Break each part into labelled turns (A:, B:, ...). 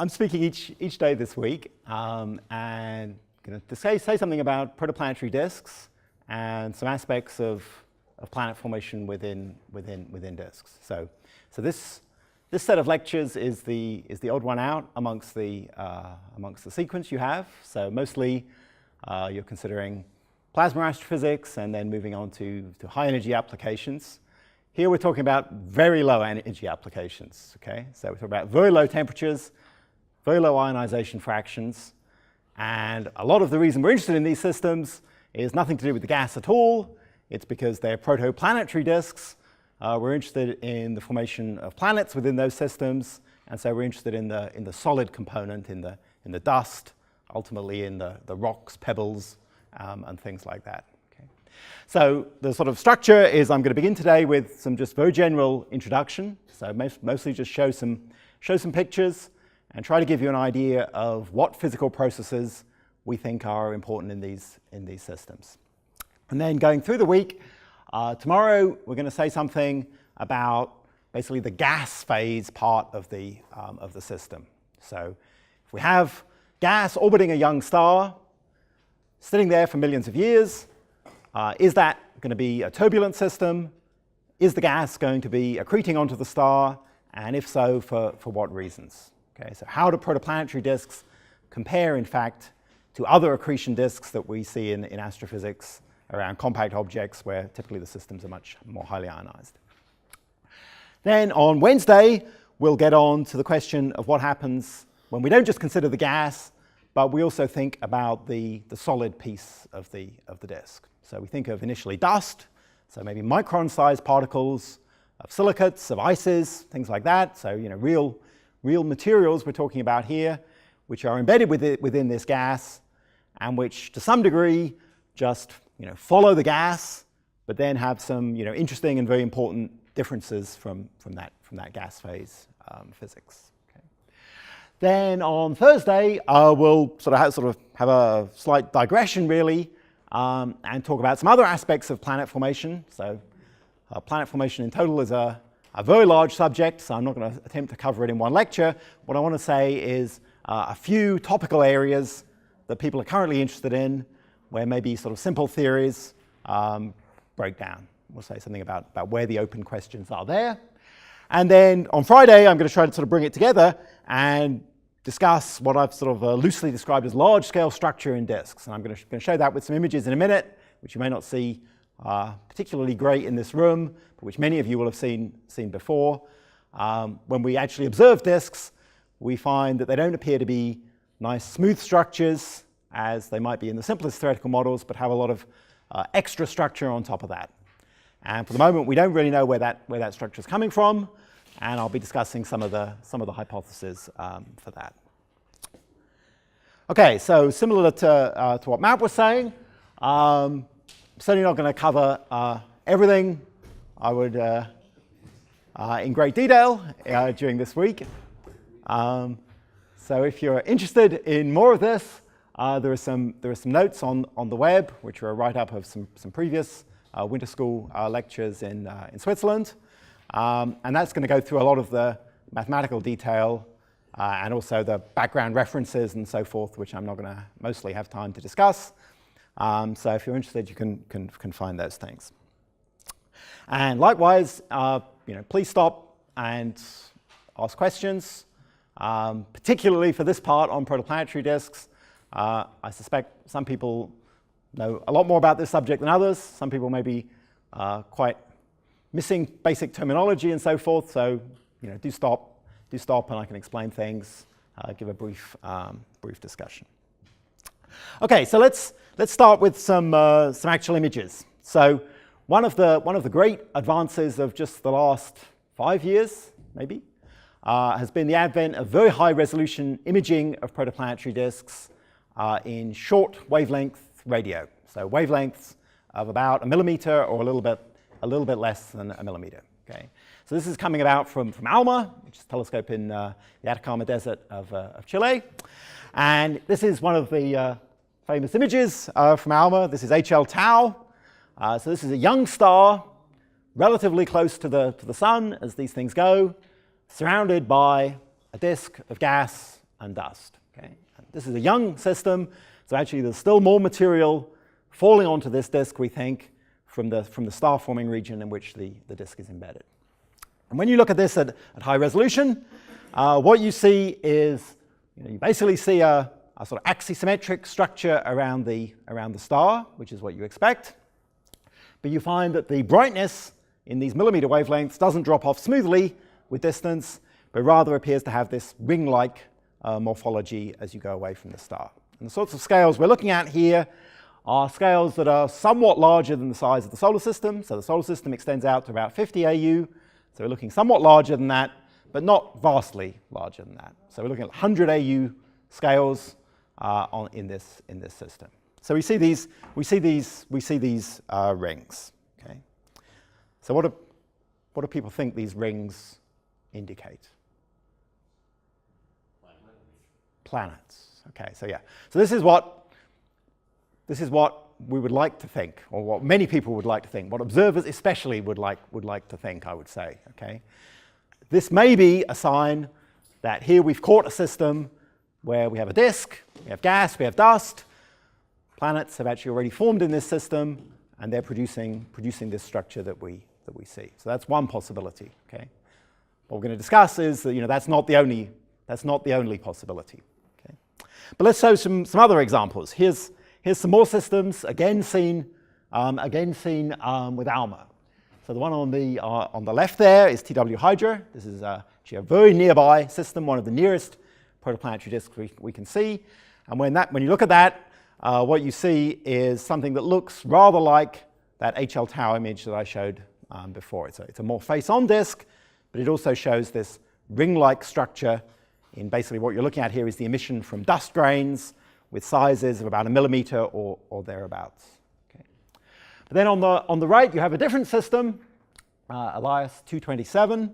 A: I'm speaking each day this week, and going to say something about protoplanetary disks and some aspects of planet formation within disks. So this set of lectures is the odd one out amongst the sequence you have. So mostly you're considering plasma astrophysics and then moving on to high energy applications. Here we're talking about very low energy applications. Okay, so we're talking about very low temperatures, very low ionization fractions, and a lot of the reason we're interested in these systems is nothing to do with the gas at all. It's because they're protoplanetary disks. We're interested in the formation of planets within those systems, and so we're interested in the solid component, in the dust, ultimately in the rocks, pebbles, and things like that. Okay. So the sort of structure is I'm going to begin today with some just very general introduction. So mostly just show some pictures and try to give you an idea of what physical processes we think are important in these systems. And then going through the week, tomorrow we're going to say something about basically the gas phase part of the system. So if we have gas orbiting a young star, sitting there for millions of years, is that going to be a turbulent system? Is the gas going to be accreting onto the star? And if so, for what reasons? Okay, so how do protoplanetary disks compare, in fact, to other accretion disks that we see in astrophysics around compact objects where typically the systems are much more highly ionized? Then on Wednesday, we'll get on to the question of what happens when we don't just consider the gas, but we also think about the solid piece of the disk. So we think of initially dust, so maybe micron-sized particles of silicates, of ices, things like that. So real materials we're talking about here, which are embedded within this gas, and which to some degree just follow the gas, but then have some interesting and very important differences from that gas phase physics. Okay. Then on Thursday, we'll sort of have a slight digression really, and talk about some other aspects of planet formation. So planet formation in total is a very large subject, so I'm not going to attempt to cover it in one lecture. What I want to say is a few topical areas that people are currently interested in, where maybe sort of simple theories break down. We'll say something about where the open questions are there. And then on Friday, I'm going to try to sort of bring it together and discuss what I've sort of loosely described as large-scale structure in disks. And I'm going to show that with some images in a minute, which you may not see particularly great in this room, but which many of you will have seen before. When we actually observe disks, we find that they don't appear to be nice smooth structures as they might be in the simplest theoretical models, but have a lot of extra structure on top of that. And for the moment, we don't really know where that structure is coming from, and I'll be discussing some of the hypotheses for that. Okay, so similar to what Matt was saying, certainly not going to cover everything I would in great detail during this week. So if you're interested in more of this, there are some notes on the web, which are a write-up of some previous winter school lectures in Switzerland. And that's going to go through a lot of the mathematical detail and also the background references and so forth, which I'm not going to mostly have time to discuss. So if you're interested, you can find those things. And likewise, please stop and ask questions, particularly for this part on protoplanetary disks. I suspect some people know a lot more about this subject than others. Some people may be quite missing basic terminology and so forth. So do stop, and I can explain things, give a brief discussion. Okay, so let's start with some actual images. So one of the great advances of just the last 5 years, maybe, has been the advent of very high resolution imaging of protoplanetary disks in short wavelength radio. So wavelengths of about a millimeter or a little bit less than a millimeter. Okay. So this is coming about from ALMA, which is a telescope in the Atacama Desert of Chile. And this is one of the famous images from ALMA. This is HL Tau. So this is a young star, relatively close to the sun, as these things go, surrounded by a disk of gas and dust. Okay? And this is a young system, so actually there's still more material falling onto this disk, we think, from the star-forming region in which the disk is embedded. And when you look at this at high resolution, what you see is, you basically see a sort of axisymmetric structure around the star, which is what you expect. But you find that the brightness in these millimeter wavelengths doesn't drop off smoothly with distance, but rather appears to have this ring-like morphology as you go away from the star. And the sorts of scales we're looking at here are scales that are somewhat larger than the size of the solar system. So the solar system extends out to about 50 AU. So we're looking somewhat larger than that, but not vastly larger than that. So we're looking at 100 AU scales in this system. So we see these rings. Okay. So what do people think these rings indicate? Planets. Okay. So yeah. So this is what we would like to think, or what many people would like to think, what observers especially would like to think, I would say. Okay. This may be a sign that here we've caught a system where we have a disk, we have gas, we have dust. Planets have actually already formed in this system, and they're producing this structure that we see. So that's one possibility. Okay. What we're going to discuss is that that's not the only possibility. Okay. But let's show some other examples. Here's some more systems again seen with ALMA. So the one on the left there is TW Hydra. This is actually a very nearby system, one of the nearest protoplanetary disks we can see. And when you look at that, what you see is something that looks rather like that HL Tau image that I showed before. It's a more face-on disk, but it also shows this ring-like structure. In basically what you're looking at here is the emission from dust grains with sizes of about 1 millimeter or thereabouts. Okay. But then on the right, you have a different system, Elias 227.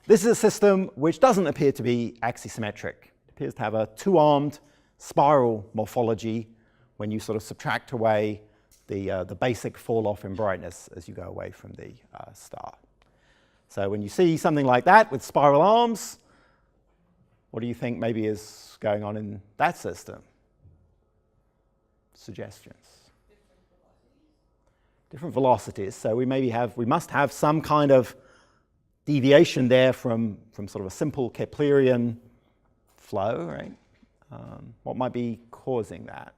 A: This is a system which doesn't appear to be axisymmetric. It appears to have a two-armed spiral morphology when you sort of subtract away the basic fall-off in brightness as you go away from the star. So when you see something like that with spiral arms, what do you think maybe is going on in that system? Suggestions? Different velocities. So we must have some kind of deviation there from sort of a simple Keplerian flow, right? What might be causing that?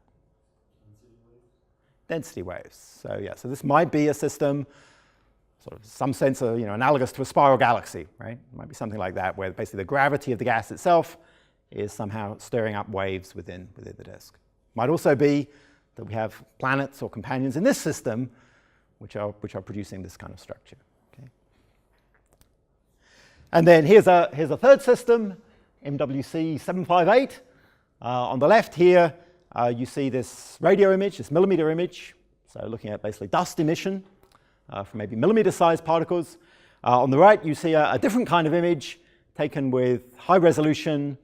A: Density waves. So yeah, so this might be a system, sort of some sense of analogous to a spiral galaxy, right? It might be something like that, where basically the gravity of the gas itself is somehow stirring up waves within the disk. Might also be that we have planets or companions in this system which are producing this kind of structure. Okay. And then here's a third system, MWC 758. On the left here, you see this radio image, this millimeter image. So looking at basically dust emission from maybe millimeter-sized particles. On the right, you see a different kind of image taken with high-resolution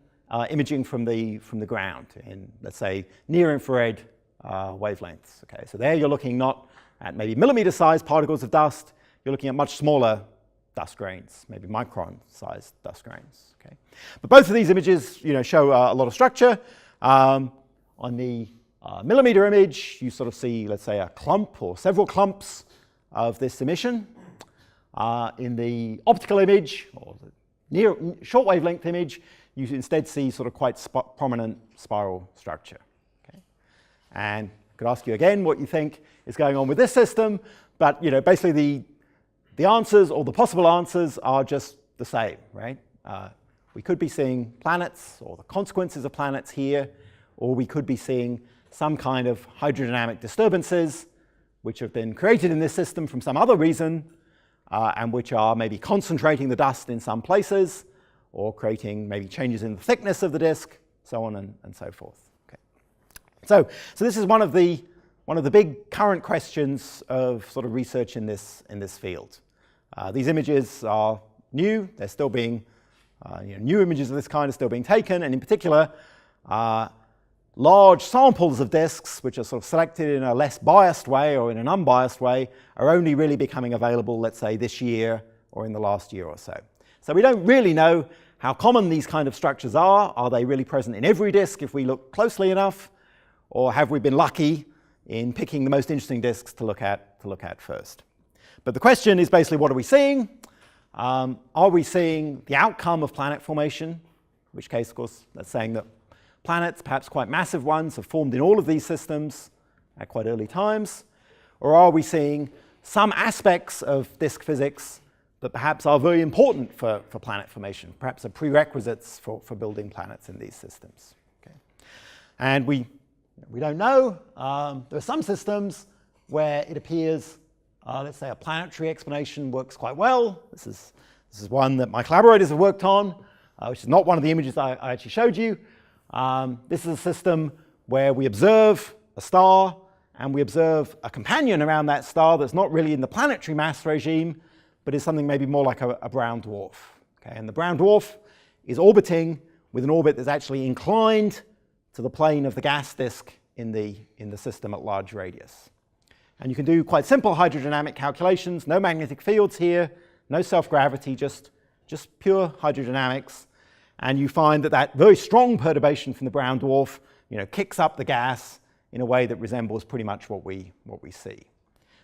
A: imaging from the ground in, let's say, near-infrared wavelengths. Okay, so there you're looking not at maybe millimeter-sized particles of dust. You're looking at much smaller dust grains, maybe micron-sized dust grains. Okay, but both of these images, show a lot of structure. On the millimeter image, you sort of see, let's say, a clump or several clumps of this emission. In the optical image, or the near short wavelength image, you instead see sort of quite prominent spiral structure. Okay? And I could ask you again what you think is going on with this system, but basically the answers, or the possible answers, are just the same, right? We could be seeing planets or the consequences of planets here, or we could be seeing some kind of hydrodynamic disturbances which have been created in this system from some other reason, and which are maybe concentrating the dust in some places, or creating maybe changes in the thickness of the disk, so on and so forth. Okay. So this is one of the big current questions of sort of research in this field. These images are new; they're still being new images of this kind are still being taken, and in particular, large samples of disks, which are sort of selected in a less biased way or in an unbiased way, are only really becoming available, let's say, this year or in the last year or so. So we don't really know how common these kind of structures are. Are they really present in every disk if we look closely enough? Or have we been lucky in picking the most interesting disks to look at first? But the question is basically, what are we seeing? Are we seeing the outcome of planet formation? In which case, of course, that's saying that planets, perhaps quite massive ones, have formed in all of these systems at quite early times. Or are we seeing some aspects of disk physics that perhaps are very important for planet formation, perhaps are prerequisites for building planets in these systems? Okay. And we don't know. There are some systems where it appears, let's say, a planetary explanation works quite well. This is one that my collaborators have worked on, which is not one of the images I actually showed you. This is a system where we observe a star and we observe a companion around that star that's not really in the planetary mass regime, but is something maybe more like a brown dwarf. Okay? And the brown dwarf is orbiting with an orbit that's actually inclined to the plane of the gas disk in the system at large radius. And you can do quite simple hydrodynamic calculations, no magnetic fields here, no self-gravity, just pure hydrodynamics. And you find that very strong perturbation from the brown dwarf, kicks up the gas in a way that resembles pretty much what we see.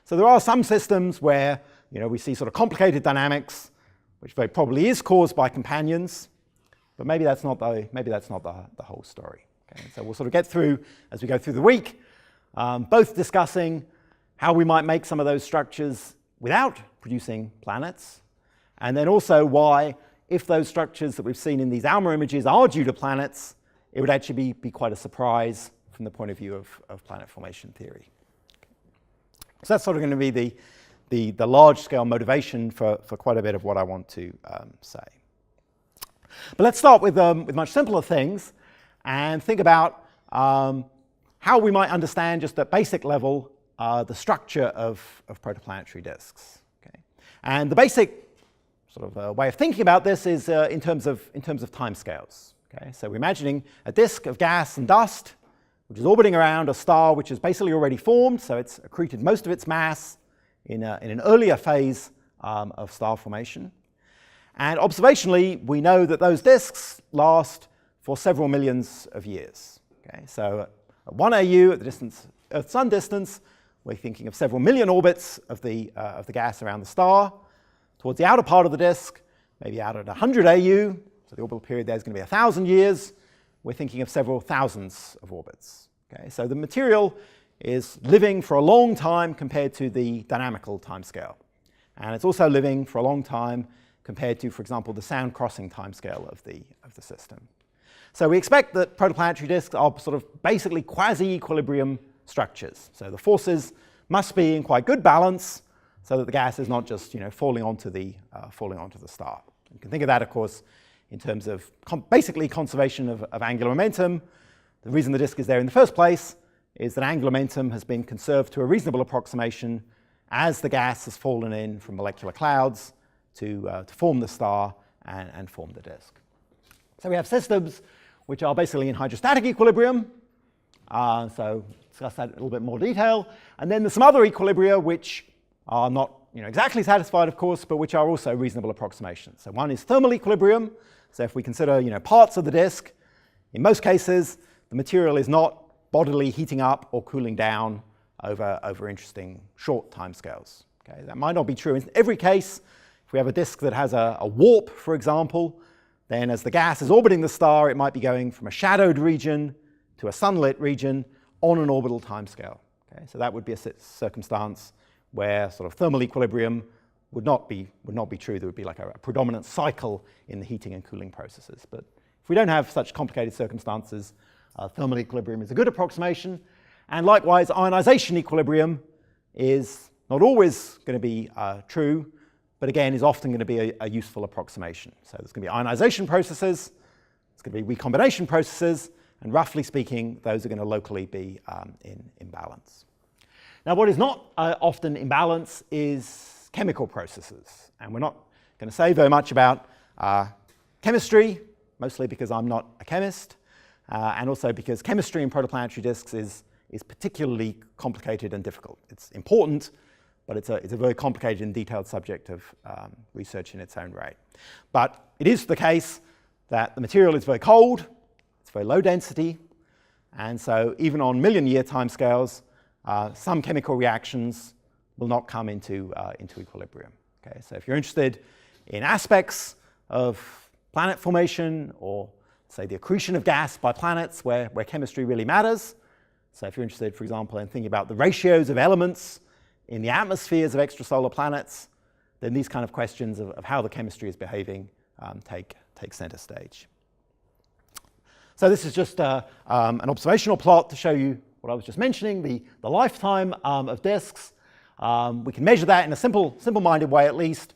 A: So there are some systems where we see sort of complicated dynamics, which very probably is caused by companions, but maybe that's not the whole story. Okay? So we'll sort of get through, as we go through the week, both discussing how we might make some of those structures without producing planets, and then also why, if those structures that we've seen in these ALMA images are due to planets, it would actually be quite a surprise from the point of view of planet formation theory. So that's sort of going to be the large-scale motivation for quite a bit of what I want to say. But let's start with much simpler things and think about how we might understand, just at basic level, the structure of protoplanetary disks. Okay? And the basic sort of way of thinking about this is in terms of timescales. Okay? So we're imagining a disk of gas and dust, which is orbiting around a star which is basically already formed, so it's accreted most of its mass in an earlier phase of star formation. And observationally, we know that those disks last for several millions of years. Okay? So at 1 AU, at the distance, Earth-Sun distance, we're thinking of several million orbits of the gas around the star. Towards the outer part of the disk, maybe out at 100 AU, so the orbital period there is going to be 1,000 years, we're thinking of several thousands of orbits. Okay? So the material is living for a long time compared to the dynamical timescale. And it's also living for a long time compared to, for example, the sound crossing timescale of the system. So we expect that protoplanetary disks are sort of basically quasi-equilibrium structures. So the forces must be in quite good balance so that the gas is not just falling onto the star. You can think of that, of course, in terms of basically conservation of angular momentum. The reason the disk is there in the first place is that angular momentum has been conserved to a reasonable approximation as the gas has fallen in from molecular clouds to form the star and form the disk. So we have systems which are basically in hydrostatic equilibrium. So discuss that in a little bit more detail. And then there's some other equilibria which are not exactly satisfied, of course, but which are also reasonable approximations. So one is thermal equilibrium. So if we consider parts of the disk, in most cases, the material is not bodily heating up or cooling down over interesting short timescales. Okay? That might not be true in every case. If we have a disk that has a warp, for example, then as the gas is orbiting the star, it might be going from a shadowed region to a sunlit region on an orbital timescale. Okay? So that would be a circumstance where sort of thermal equilibrium would not be true. There would be like a predominant cycle in the heating and cooling processes. But if we don't have such complicated circumstances, thermal equilibrium is a good approximation. And likewise, ionization equilibrium is not always going to be true, but again is often going to be a useful approximation. So there's going to be ionization processes, there's going to be recombination processes, and roughly speaking, those are going to locally be in balance. Now, what is not often in balance is chemical processes. And we're not going to say very much about chemistry, mostly because I'm not a chemist, and also because chemistry in protoplanetary disks is particularly complicated and difficult. It's important, but it's a very complicated and detailed subject of research in its own right. But it is the case that the material is very cold, it's very low density, and so even on million-year timescales, some chemical reactions will not come into equilibrium. Okay, so if you're interested in aspects of planet formation or, say, the accretion of gas by planets where chemistry really matters, so if you're interested, for example, in thinking about the ratios of elements in the atmospheres of extrasolar planets, then these kind of questions of how the chemistry is behaving take center stage. So this is just an observational plot to show you what I was just mentioning, the lifetime of disks. We can measure that in a simple-minded way, at least,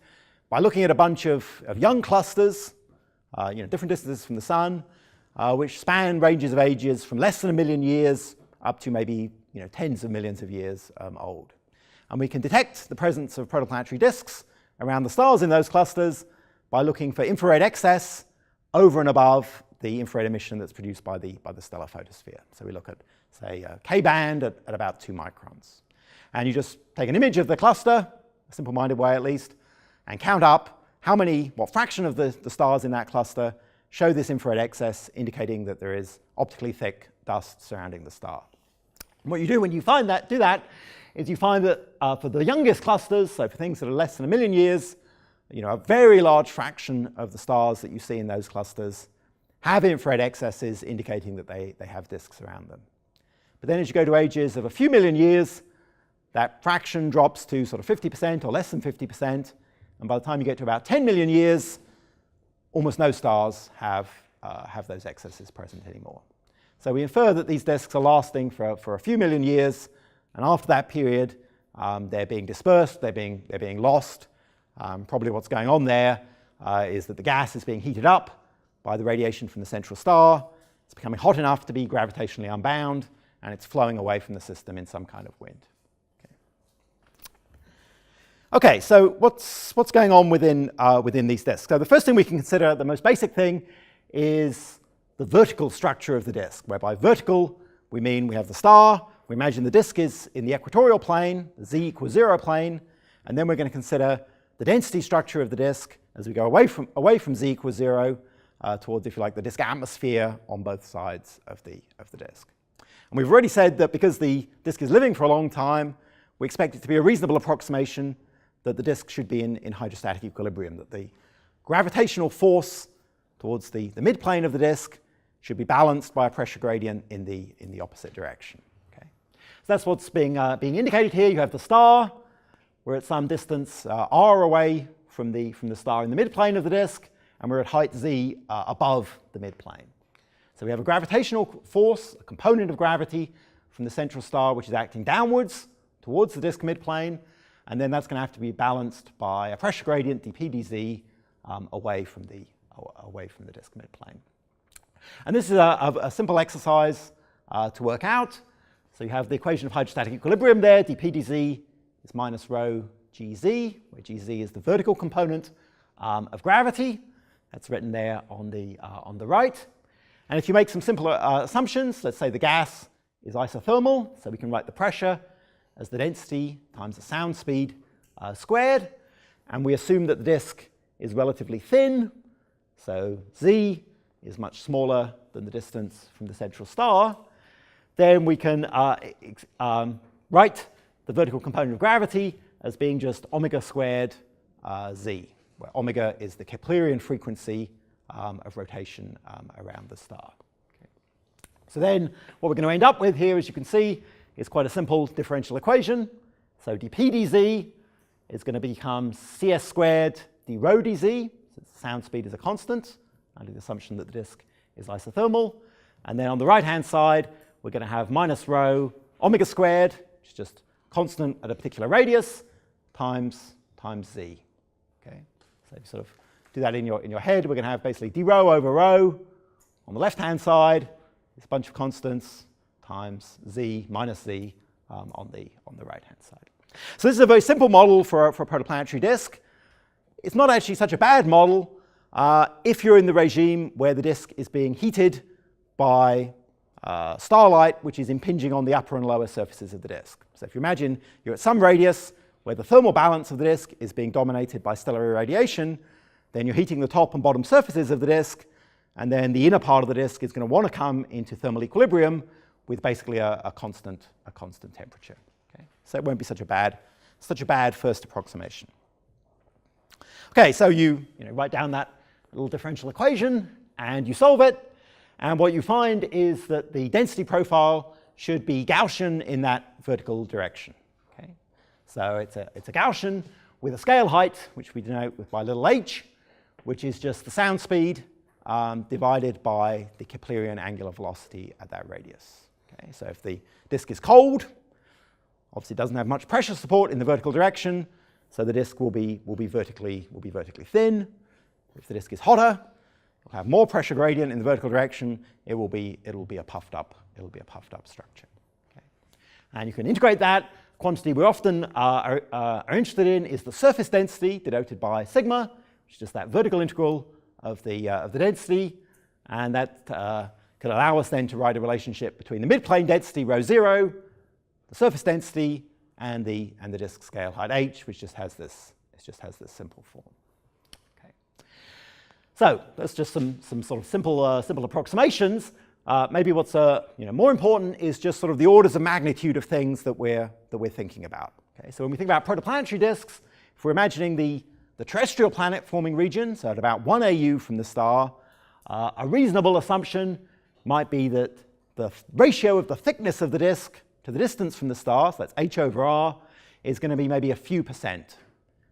A: by looking at a bunch of young clusters, different distances from the sun, which span ranges of ages from less than 1 million years up to maybe tens of millions of years old. And we can detect the presence of protoplanetary disks around the stars in those clusters by looking for infrared excess over and above the infrared emission that's produced by the stellar photosphere. So we look at, say, K-band at about 2 microns. And you just take an image of the cluster, a simple-minded way at least, and count up what fraction of the stars in that cluster show this infrared excess, indicating that there is optically thick dust surrounding the star. And what you do when you do that, is you find that for the youngest clusters, so for things that are less than 1 million years, a very large fraction of the stars that you see in those clusters have infrared excesses indicating that they have disks around them. But then as you go to ages of a few million years, that fraction drops to sort of 50% or less than 50%, and by the time you get to about 10 million years, almost no stars have those excesses present anymore. So we infer that these disks are lasting for a few million years, and after that period, they're being dispersed, they're being lost. Probably what's going on there is that the gas is being heated up by the radiation from the central star. It's becoming hot enough to be gravitationally unbound, and it's flowing away from the system in some kind of wind. Okay, so what's going on within these disks? So the first thing we can consider, the most basic thing, is the vertical structure of the disk, whereby vertical we mean we have the star, we imagine the disk is in the equatorial plane, the z equals 0 plane, and then we're going to consider the density structure of the disk as we go away from z equals 0 towards, if you like, the disk atmosphere on both sides of the disk. And we've already said that because the disk is living for a long time, we expect it to be a reasonable approximation that the disk should be in hydrostatic equilibrium, that the gravitational force towards the midplane of the disk should be balanced by a pressure gradient in the opposite direction. Okay? So that's what's being indicated here. You have the star. We're at some distance r away from the star in the midplane of the disk, and we're at height z above the midplane. So we have a gravitational force, a component of gravity from the central star, which is acting downwards towards the disk midplane, and then that's going to have to be balanced by a pressure gradient dp dz away from the disk midplane. And this is a simple exercise to work out. So you have the equation of hydrostatic equilibrium there. dp dz is minus rho gz, where gz is the vertical component of gravity. That's written there on the right. And if you make some simple assumptions, let's say the gas is isothermal, so we can write the pressure as the density times the sound speed squared. And we assume that the disk is relatively thin, so z is much smaller than the distance from the central star. Then we can write the vertical component of gravity as being just omega squared z, where omega is the Keplerian frequency of rotation around the star. Okay. So then what we're going to end up with here, as you can see, is quite a simple differential equation. So dp dz is going to become cs squared d rho dz, since the sound speed is a constant, under the assumption that the disk is isothermal. And then on the right-hand side, we're going to have minus rho omega squared, which is just constant at a particular radius, times z. Okay? So if you sort of do that in your head, we're going to have basically d rho over rho on the left-hand side, this bunch of constants, times z minus z on the right-hand side. So this is a very simple model for a protoplanetary disk. It's not actually such a bad model if you're in the regime where the disk is being heated by starlight, which is impinging on the upper and lower surfaces of the disk. So if you imagine you're at some radius where the thermal balance of the disk is being dominated by stellar irradiation, then you're heating the top and bottom surfaces of the disk, and then the inner part of the disk is going to want to come into thermal equilibrium with basically a constant temperature. Okay? So it won't be such a bad first approximation. Okay, so you write down that little differential equation and you solve it, and what you find is that the density profile should be Gaussian in that vertical direction. Okay? So it's a Gaussian with a scale height, which we denote by little h, which is just the sound speed divided by the Keplerian angular velocity at that radius. Okay? So if the disk is cold, obviously it doesn't have much pressure support in the vertical direction, so the disk will be vertically thin. If the disk is hotter, it'll have more pressure gradient in the vertical direction. It'll be a puffed up structure. Okay? And you can integrate that. Quantity we often are interested in is the surface density, denoted by sigma, which is just that vertical integral of the density, and that can allow us then to write a relationship between the midplane density rho 0, the surface density, and the disk scale height h, which just has this simple form. Okay. So that's just some sort of simple approximations. Maybe what's more important is just sort of the orders of magnitude of things that we're thinking about. Okay. So when we think about protoplanetary disks, if we're imagining the terrestrial planet forming region, so at about 1 AU from the star, a reasonable assumption might be that the ratio of the thickness of the disk to the distance from the star, so that's h over r, is going to be maybe a few percent.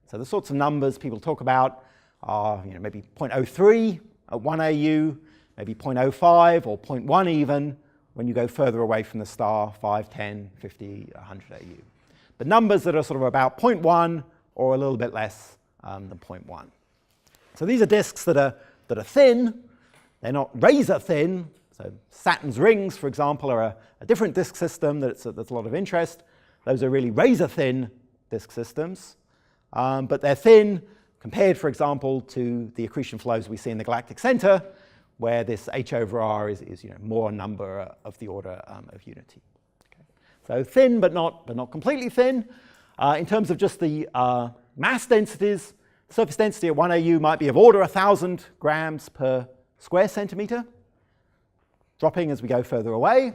A: So the sorts of numbers people talk about are maybe 0.03 at 1 AU, maybe 0.05 or 0.1 even when you go further away from the star, 5, 10, 50, 100 AU. But numbers that are sort of about 0.1 or a little bit less than 0.1. So these are disks that are thin. They're not razor thin. So Saturn's rings, for example, are a different disk system that's a lot of interest. Those are really razor thin disk systems. But they're thin compared, for example, to the accretion flows we see in the galactic center, where this h over r is more a number of the order of unity. Okay. So thin, but not completely thin. In terms of just the mass densities, surface density at 1 AU might be of order 1,000 grams per square centimeter, dropping as we go further away.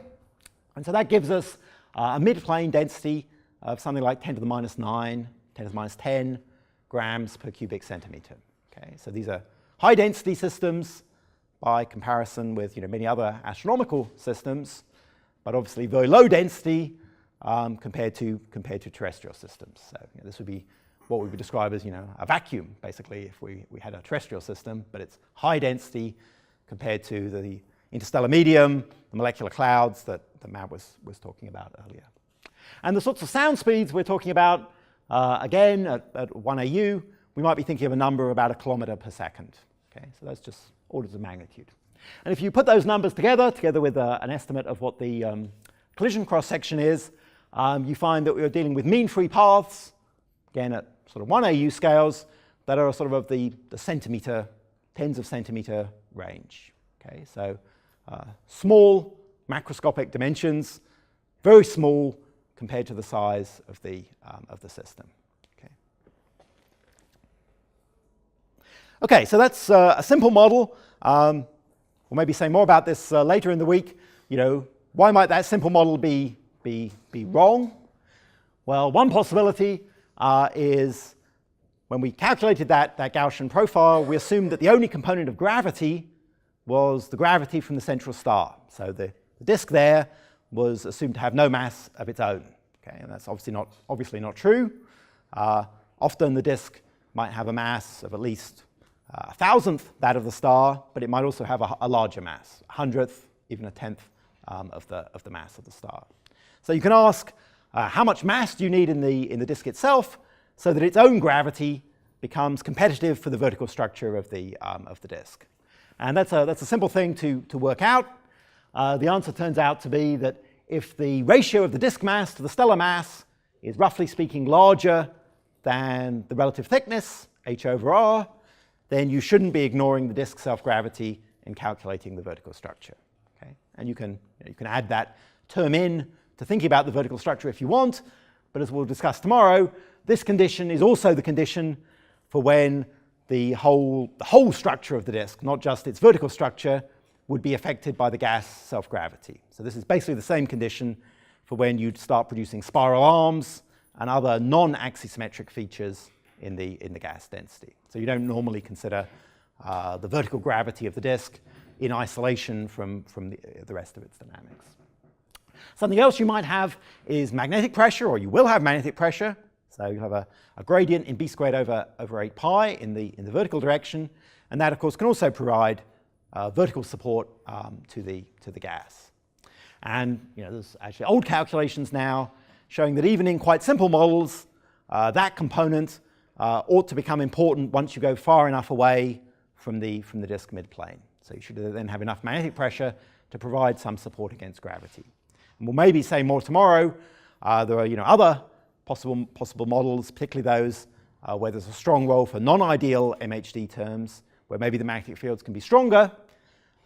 A: And so that gives us a midplane density of something like 10 to the minus 9, 10 to the minus 10 grams per cubic centimeter. Okay, so these are high density systems by comparison with many other astronomical systems, but obviously very low density compared to terrestrial systems. So this would be what we would describe as a vacuum, basically, if we had a terrestrial system, but it's high density compared to the interstellar medium, the molecular clouds that Matt was talking about earlier. And the sorts of sound speeds we're talking about, again, at 1 AU, we might be thinking of a number about 1 kilometer per second. Okay, so that's just orders of magnitude. And if you put those numbers together with an estimate of what the collision cross-section is, you find that we're dealing with mean free paths, again at sort of 1 AU scales, that are sort of the centimeter, tens of centimeter range. Okay, so small macroscopic dimensions, very small compared to the size of the system. Okay, so that's a simple model. We'll maybe say more about this later in the week. Why might that simple model be wrong? Well, one possibility is when we calculated that Gaussian profile, we assumed that the only component of gravity was the gravity from the central star. So the disk there was assumed to have no mass of its own. Okay, and that's obviously not true. Often the disk might have a mass of at least 1,000th that of the star, but it might also have a larger mass, 100th, even a 10th of the mass of the star. So you can ask, how much mass do you need in the disk itself so that its own gravity becomes competitive for the vertical structure of the disk? And that's a simple thing to work out. The answer turns out to be that if the ratio of the disk mass to the stellar mass is roughly speaking larger than the relative thickness, h over r, then you shouldn't be ignoring the disk self-gravity in calculating the vertical structure. Okay? And you can add that term in to thinking about the vertical structure if you want, but as we'll discuss tomorrow, this condition is also the condition for when the whole structure of the disk, not just its vertical structure, would be affected by the gas self-gravity. So this is basically the same condition for when you'd start producing spiral arms and other non-axisymmetric features in the gas density. So you don't normally consider the vertical gravity of the disk in isolation from the rest of its dynamics. Something else you might have is magnetic pressure, or you will have magnetic pressure. So you have a gradient in b squared over 8 pi in the vertical direction, and that of course can also provide vertical support to the gas. And there's actually old calculations now showing that even in quite simple models, that component ought to become important once you go far enough away from the disk midplane. So you should then have enough magnetic pressure to provide some support against gravity. And we'll maybe say more tomorrow. There are other possible models, particularly those where there's a strong role for non-ideal MHD terms, where maybe the magnetic fields can be stronger,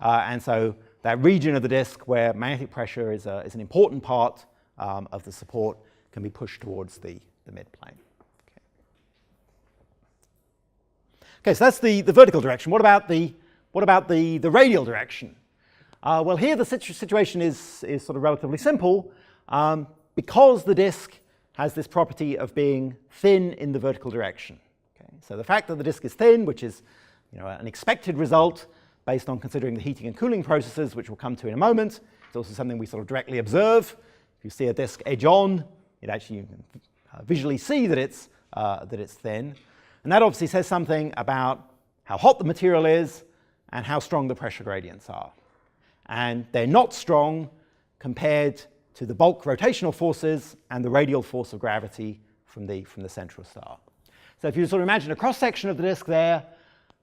A: and so that region of the disk where magnetic pressure is an important part of the support can be pushed towards the midplane. Okay, so that's the vertical direction. What about the radial direction? Well, here the situation is sort of relatively simple, because the disk has this property of being thin in the vertical direction. Okay? So the fact that the disk is thin, which is an expected result based on considering the heating and cooling processes, which we'll come to in a moment. It's also something we sort of directly observe. If you see a disk edge on, you can visually see that it's thin. And that obviously says something about how hot the material is and how strong the pressure gradients are. And they're not strong compared to the bulk rotational forces and the radial force of gravity from the central star. So if you sort of imagine a cross-section of the disk there,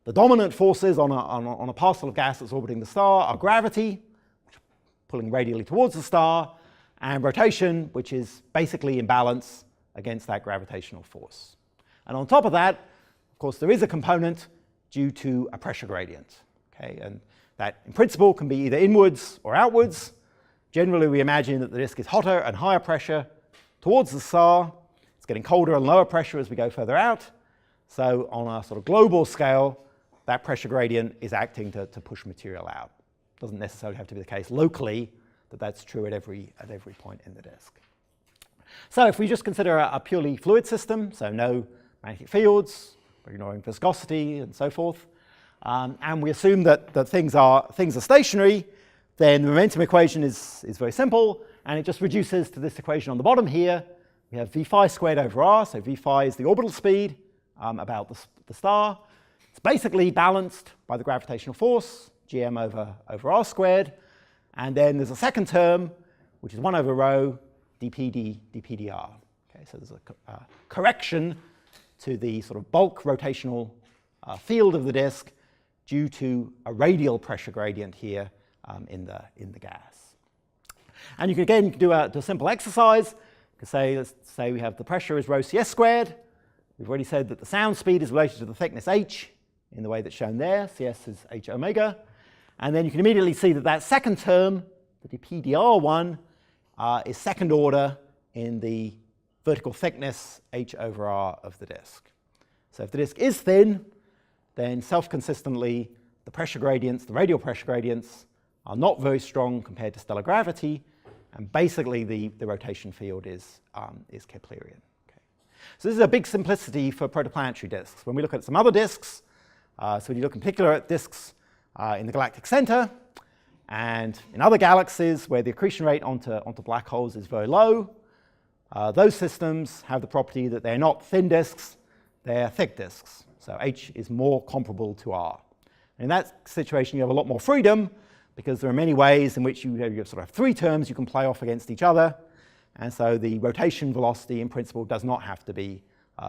A: the dominant forces on a parcel of gas that's orbiting the star are gravity, pulling radially towards the star, and rotation, which is basically in balance against that gravitational force. And on top of that, of course, there is a component due to a pressure gradient. Okay? And that, in principle, can be either inwards or outwards. Generally, we imagine that the disk is hotter and higher pressure towards the star. It's getting colder and lower pressure as we go further out. So on a sort of global scale, that pressure gradient is acting to push material out. It doesn't necessarily have to be the case locally that that's true at every point in the disk. So if we just consider a purely fluid system, so no magnetic fields, ignoring viscosity and so forth, and we assume that things are stationary, then the momentum equation is very simple, and it just reduces to this equation on the bottom here. We have v phi squared over r, so v phi is the orbital speed about the star. It's basically balanced by the gravitational force, gm over r squared, and then there's a second term, which is 1 over rho dp dr. Okay, so there's a correction to the sort of bulk rotational field of the disk due to a radial pressure gradient here in the gas. And you can again do a simple exercise. You can let's say we have the pressure is rho cs squared. We've already said that the sound speed is related to the thickness h in the way that's shown there. Cs is h omega. And then you can immediately see that second term, the dpdr1, is second order in the vertical thickness h over r of the disk. So if the disk is thin, then self-consistently the pressure gradients, the radial pressure gradients, are not very strong compared to stellar gravity, and basically the rotation field is Keplerian. Okay. So this is a big simplicity for protoplanetary disks. When we look at some other disks, so when you look in particular at disks in the galactic center, and in other galaxies where the accretion rate onto black holes is very low, those systems have the property that they're not thin disks, they're thick disks. So H is more comparable to R. And in that situation, you have a lot more freedom because there are many ways in which you sort of have three terms you can play off against each other. And so the rotation velocity, in principle, does not have to be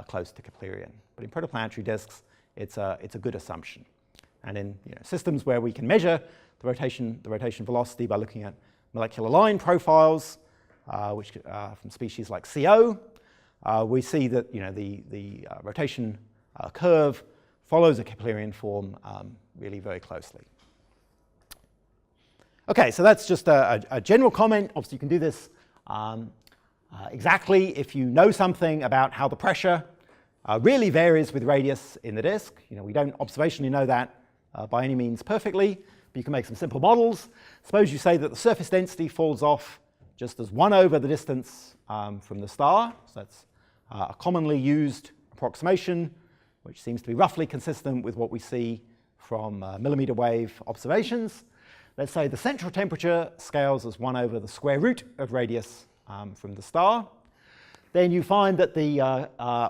A: close to Keplerian. But in protoplanetary disks, it's a good assumption. And in systems where we can measure the rotation velocity by looking at molecular line profiles, which from species like CO, we see that the rotation curve follows a Keplerian form really very closely. Okay, so that's just a general comment. Obviously, you can do this exactly if you know something about how the pressure really varies with radius in the disk. We don't observationally know that by any means perfectly, but you can make some simple models. Suppose you say that the surface density falls off just as 1 over the distance from the star. So that's a commonly used approximation, which seems to be roughly consistent with what we see from millimeter wave observations. Let's say the central temperature scales as 1 over the square root of radius from the star. Then you find that the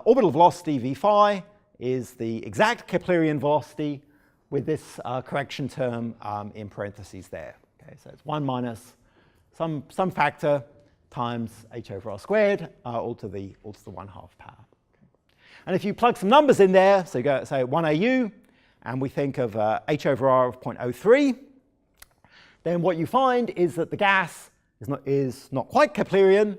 A: orbital velocity v phi is the exact Keplerian velocity with this correction term in parentheses there. Okay, so it's 1 minus some factor times h over r squared, all to the 1/2 power. Okay. And if you plug some numbers in there, so you go say 1 AU, and we think of h over r of 0.03, then what you find is that the gas is not quite Keplerian,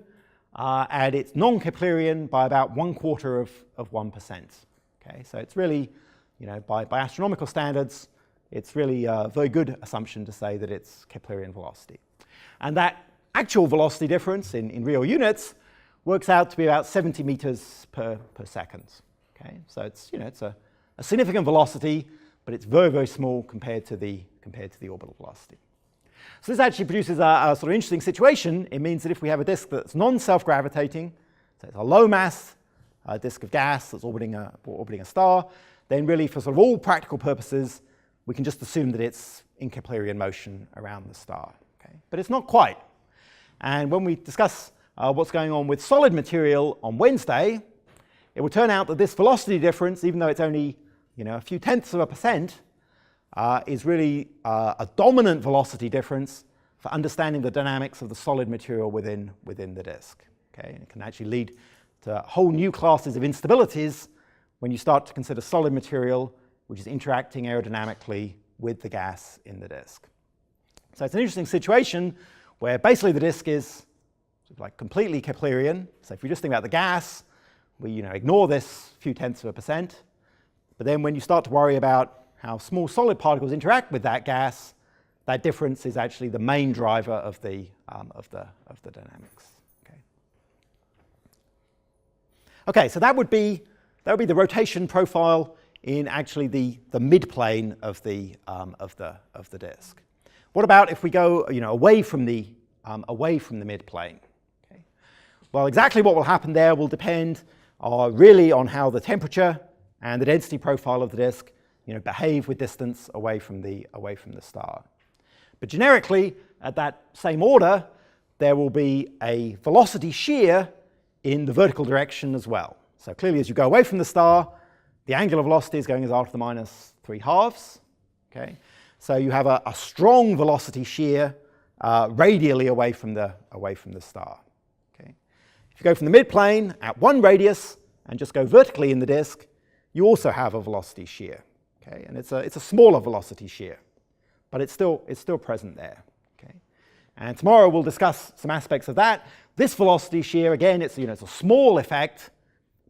A: and it's non-Keplerian by about 1/4 of 1%. Okay, so it's really, by astronomical standards, it's really a very good assumption to say that it's Keplerian velocity. And that actual velocity difference in real units works out to be about 70 meters per second. Okay, so it's a significant velocity, but it's very, very small compared to the orbital velocity. So this actually produces a sort of interesting situation. It means that if we have a disk that's non-self-gravitating, so it's a low mass disk of gas that's orbiting a star, then really for sort of all practical purposes, we can just assume that it's in Keplerian motion around the star. Okay? But it's not quite. And when we discuss what's going on with solid material on Wednesday, it will turn out that this velocity difference, even though it's only a few tenths of a percent, is really a dominant velocity difference for understanding the dynamics of the solid material within the disk. Okay? And it can actually lead to whole new classes of instabilities when you start to consider solid material which is interacting aerodynamically with the gas in the disk. So it's an interesting situation where basically the disk is sort of like completely Keplerian. So if you just think about the gas, we ignore this few tenths of a percent. But then when you start to worry about how small solid particles interact with that gas, that difference is actually the main driver of the dynamics. Okay, so that would be the rotation profile in actually the midplane of the disk. What about if we go away from the midplane? Okay. Well, exactly what will happen there will depend really on how the temperature and the density profile of the disk behave with distance away from the star. But generically, at that same order, there will be a velocity shear in the vertical direction as well. So clearly, as you go away from the star, the angular velocity is going as r to the minus 3/2. Okay, so you have a strong velocity shear radially away from the star. Okay, if you go from the midplane at one radius and just go vertically in the disk, you also have a velocity shear. Okay, and it's a smaller velocity shear, but it's still present there. Okay, and tomorrow we'll discuss some aspects of that. This velocity shear, again, it's a small effect,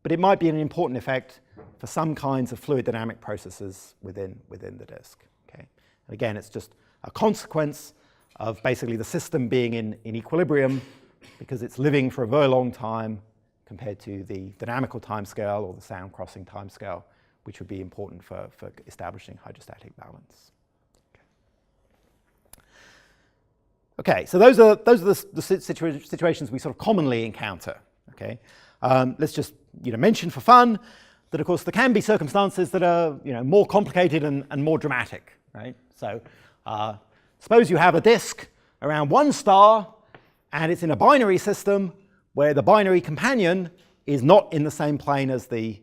A: but it might be an important effect for some kinds of fluid dynamic processes within the disk. Okay, and again, it's just a consequence of basically the system being in equilibrium because it's living for a very long time compared to the dynamical timescale or the sound crossing timescale, which would be important for establishing hydrostatic balance. Okay, so those are the situations we sort of commonly encounter. Okay, let's just mention for fun that of course there can be circumstances that are more complicated and more dramatic. Right, so suppose you have a disk around one star and it's in a binary system where the binary companion is not in the same plane as the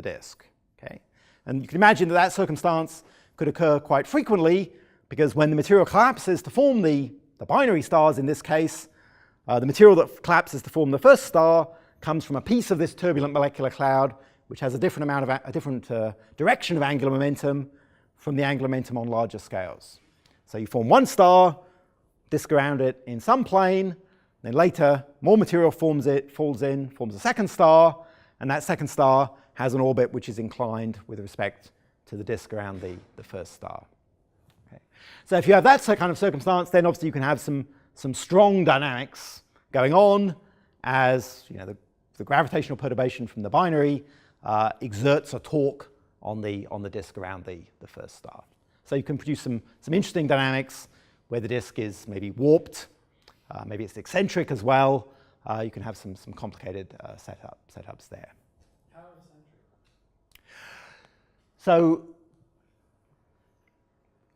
A: disk. Okay, and you can imagine that circumstance could occur quite frequently because when the material collapses to form the binary stars in this case, the material that collapses to form the first star comes from a piece of this turbulent molecular cloud which has a different direction of angular momentum from the angular momentum on larger scales. So you form one star, disk around it in some plane, then later more material falls in, forms a second star, and that second star has an orbit which is inclined with respect to the disk around the first star. So if you have that kind of circumstance, then obviously you can have some strong dynamics going on as the gravitational perturbation from the binary exerts a torque on the disk around the first star. So you can produce some interesting dynamics where the disk is maybe warped, maybe it's eccentric as well. You can have some complicated setups there.
B: How eccentric?
A: So,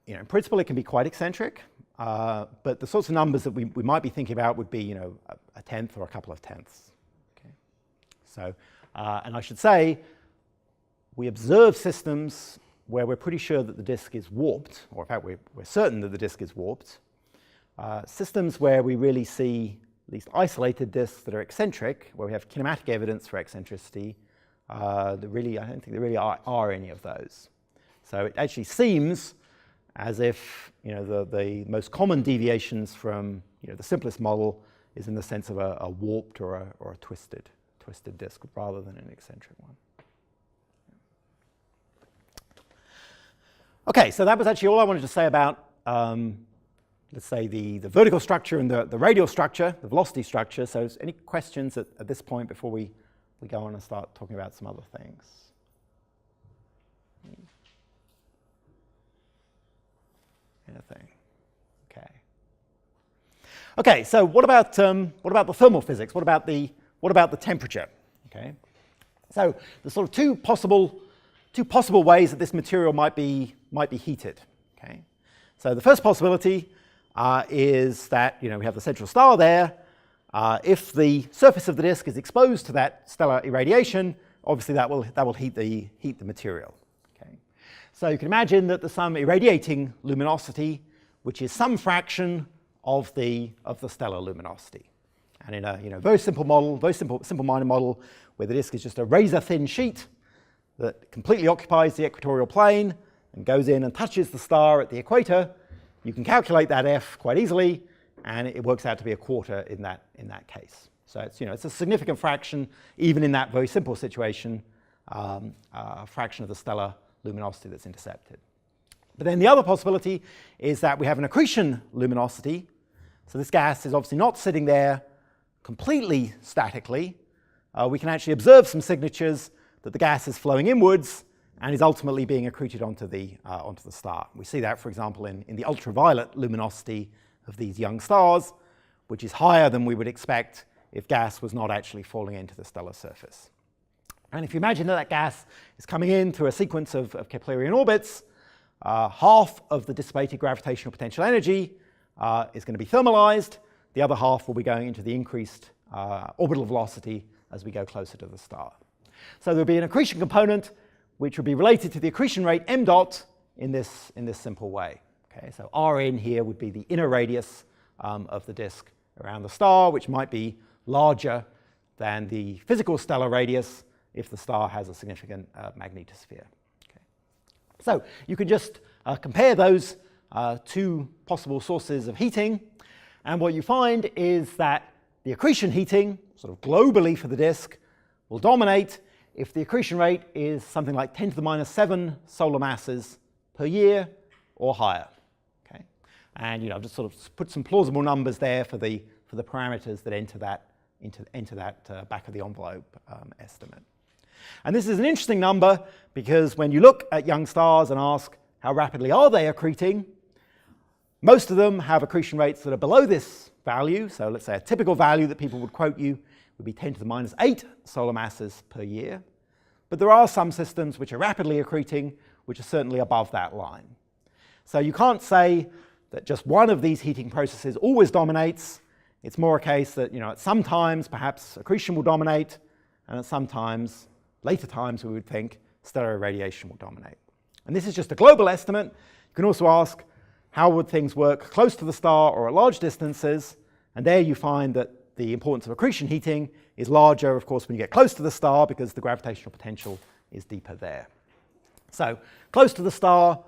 A: in principle, it can be quite eccentric, but the sorts of numbers that we might be thinking about would be, a tenth or a couple of tenths. Okay. So, and I should say, we observe systems where we're pretty sure that the disk is warped, or in fact, we're certain that the disk is warped. Systems where we really see at least isolated disks that are eccentric, where we have kinematic evidence for eccentricity, I don't think there really are any of those. So it actually seems as if the most common deviations from the simplest model is in the sense of a warped or a twisted disk rather than an eccentric one. Okay, so that was actually all I wanted to say about, let's say, the vertical structure and the radial structure, the velocity structure. So any questions at this point before we go on and start talking about some other things? Anything? Okay. Okay, so what about the thermal physics? What about the temperature? Okay. So there's sort of two possible ways that this material might be heated. Okay. So the first possibility is that we have the central star there. If the surface of the disk is exposed to that stellar irradiation, obviously that will heat the material. Okay. So you can imagine that there's some irradiating luminosity, which is some fraction of the stellar luminosity. And in a very simple model, very simple-minded model, where the disk is just a razor-thin sheet that completely occupies the equatorial plane and goes in and touches the star at the equator, you can calculate that F quite easily, and it works out to be a quarter in that case. So it's a significant fraction, even in that very simple situation, a fraction of the stellar luminosity that's intercepted. But then the other possibility is that we have an accretion luminosity. So this gas is obviously not sitting there completely statically. We can actually observe some signatures that the gas is flowing inwards and is ultimately being accreted onto the star. We see that, for example, in the ultraviolet luminosity of these young stars, which is higher than we would expect if gas was not actually falling into the stellar surface. And if you imagine that gas is coming in through a sequence of Keplerian orbits, half of the dissipated gravitational potential energy is going to be thermalized. The other half will be going into the increased orbital velocity as we go closer to the star. So there will be an accretion component which will be related to the accretion rate m dot in this simple way. Okay, so Rn here would be the inner radius of the disk around the star, which might be larger than the physical stellar radius if the star has a significant magnetosphere. Okay. So you can just compare those two possible sources of heating, and what you find is that the accretion heating, sort of globally for the disk, will dominate if the accretion rate is something like 10 to the minus 7 solar masses per year or higher. Okay? And I've just sort of put some plausible numbers there for the parameters that enter that back of the envelope estimate. And this is an interesting number because when you look at young stars and ask how rapidly are they accreting, most of them have accretion rates that are below this value. So let's say a typical value that people would quote you would be 10 to the minus 8 solar masses per year. But there are some systems which are rapidly accreting, which are certainly above that line. So you can't say that just one of these heating processes always dominates. It's more a case that at some times perhaps accretion will dominate, and at some times, later times, we would think stellar irradiation will dominate. And this is just a global estimate. You can also ask, how would things work close to the star or at large distances? And there you find that the importance of accretion heating is larger, of course, when you get close to the star because the gravitational potential is deeper there. So close to the star,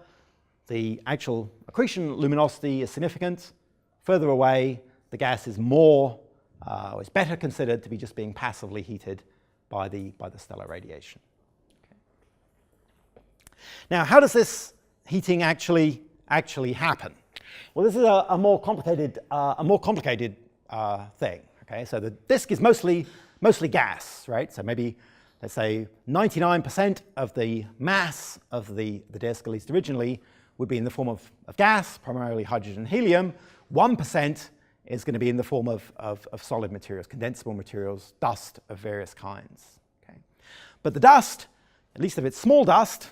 A: the actual accretion luminosity is significant. Further away, the gas is is better considered to be just being passively heated by the stellar radiation. Okay. Now, how does this heating actually happen? Well, this is a more complicated thing. Okay, so the disk is mostly gas, right? So maybe let's say 99% of the mass of the disk, at least originally, would be in the form of gas, primarily hydrogen and helium. 1% is going to be in the form of solid materials, condensable materials, dust of various kinds. Okay? But the dust, at least if it's small dust,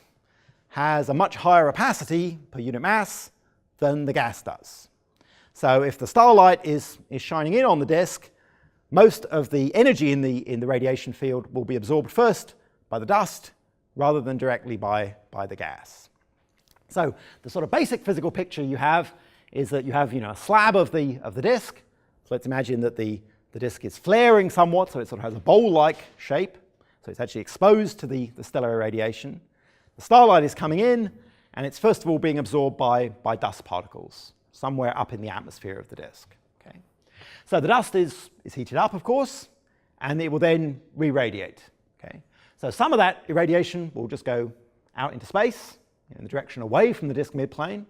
A: has a much higher opacity per unit mass than the gas does. So if the starlight is shining in on the disk, most of the energy in the radiation field will be absorbed first by the dust rather than directly by the gas. So the sort of basic physical picture you have is that you have a slab of the disk. So let's imagine that the disk is flaring somewhat, so it sort of has a bowl-like shape. So it's actually exposed to the stellar irradiation. The starlight is coming in, and it's first of all being absorbed by dust particles somewhere up in the atmosphere of the disk. Okay? So the dust is heated up, of course, and it will then re-radiate. Okay? So some of that irradiation will just go out into space in the direction away from the disk midplane.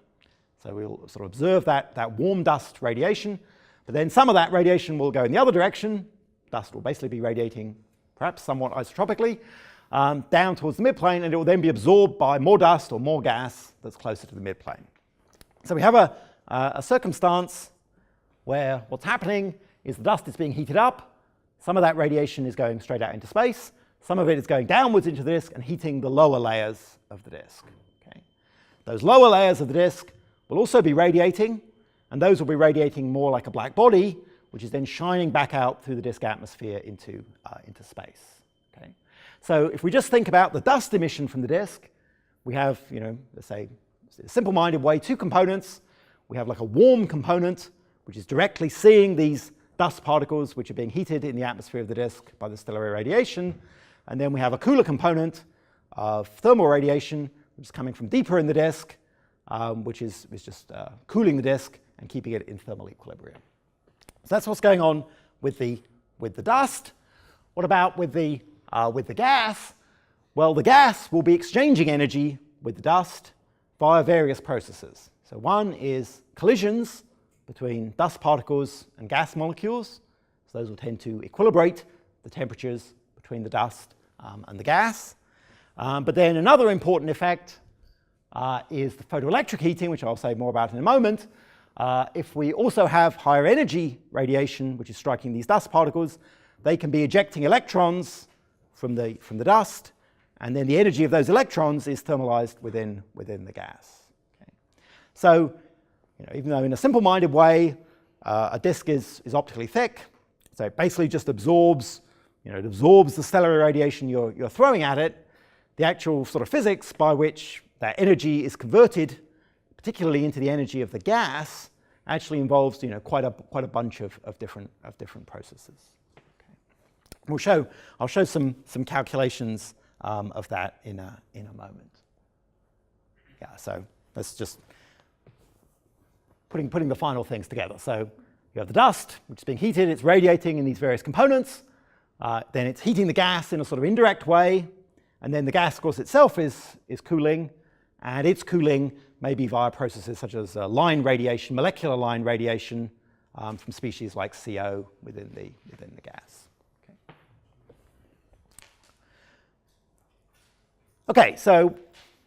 A: So we'll sort of observe that warm dust radiation, but then some of that radiation will go in the other direction. Dust will basically be radiating, perhaps somewhat isotropically, down towards the midplane, and it will then be absorbed by more dust or more gas that's closer to the midplane. So we have a circumstance where what's happening is the dust is being heated up. Some of that radiation is going straight out into space. Some of it is going downwards into the disk and heating the lower layers of the disk. Okay? Those lower layers of the disk will also be radiating, and those will be radiating more like a black body, which is then shining back out through the disk atmosphere into space. Okay? So if we just think about the dust emission from the disk, we have, let's say, a simple-minded way, two components. We have like a warm component, which is directly seeing these dust particles which are being heated in the atmosphere of the disk by the stellar irradiation. And then we have a cooler component of thermal radiation, which is coming from deeper in the disk, which is just cooling the disk and keeping it in thermal equilibrium. So that's what's going on with the dust. What about with the gas? Well, the gas will be exchanging energy with the dust via various processes. So one is collisions between dust particles and gas molecules. So those will tend to equilibrate the temperatures between the dust and the gas. But then another important effect is the photoelectric heating, which I'll say more about in a moment. If we also have higher energy radiation, which is striking these dust particles, they can be ejecting electrons from the dust, and then the energy of those electrons is thermalized within the gas. Okay? So, even though in a simple-minded way, a disk is optically thick, so it basically just absorbs, it absorbs the stellar irradiation you're throwing at it, the actual sort of physics by which that energy is converted, particularly into the energy of the gas, actually involves quite a bunch of different processes. Okay. I'll show some calculations of that in a moment. Yeah, so let's just putting the final things together. So you have the dust, which is being heated, it's radiating in these various components. Then it's heating the gas in a sort of indirect way, and then the gas, of course, itself is cooling, and its cooling may be via processes such as line radiation, molecular line radiation from species like CO within the gas. Okay, so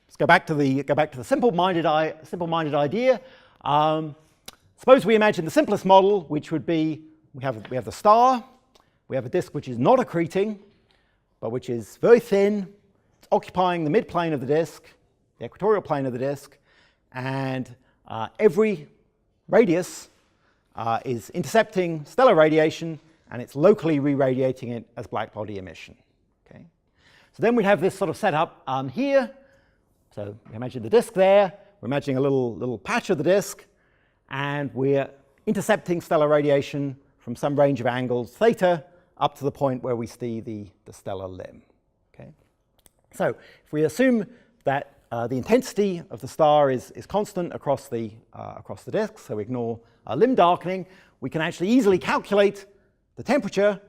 A: let's go back to the simple-minded idea. Suppose we imagine the simplest model, which would be we have the star, we have a disk which is not accreting, but which is very thin. It's occupying the midplane of the disk, the equatorial plane of the disk, and every radius is intercepting stellar radiation, and it's locally re-radiating it as black body emission. Okay? So then we have this sort of setup here. So we imagine the disk there. We're imagining a little patch of the disk, and we're intercepting stellar radiation from some range of angles, theta, up to the point where we see the stellar limb. Okay? So if we assume that the intensity of the star is constant across the disk, so we ignore limb darkening, we can actually easily calculate the temperature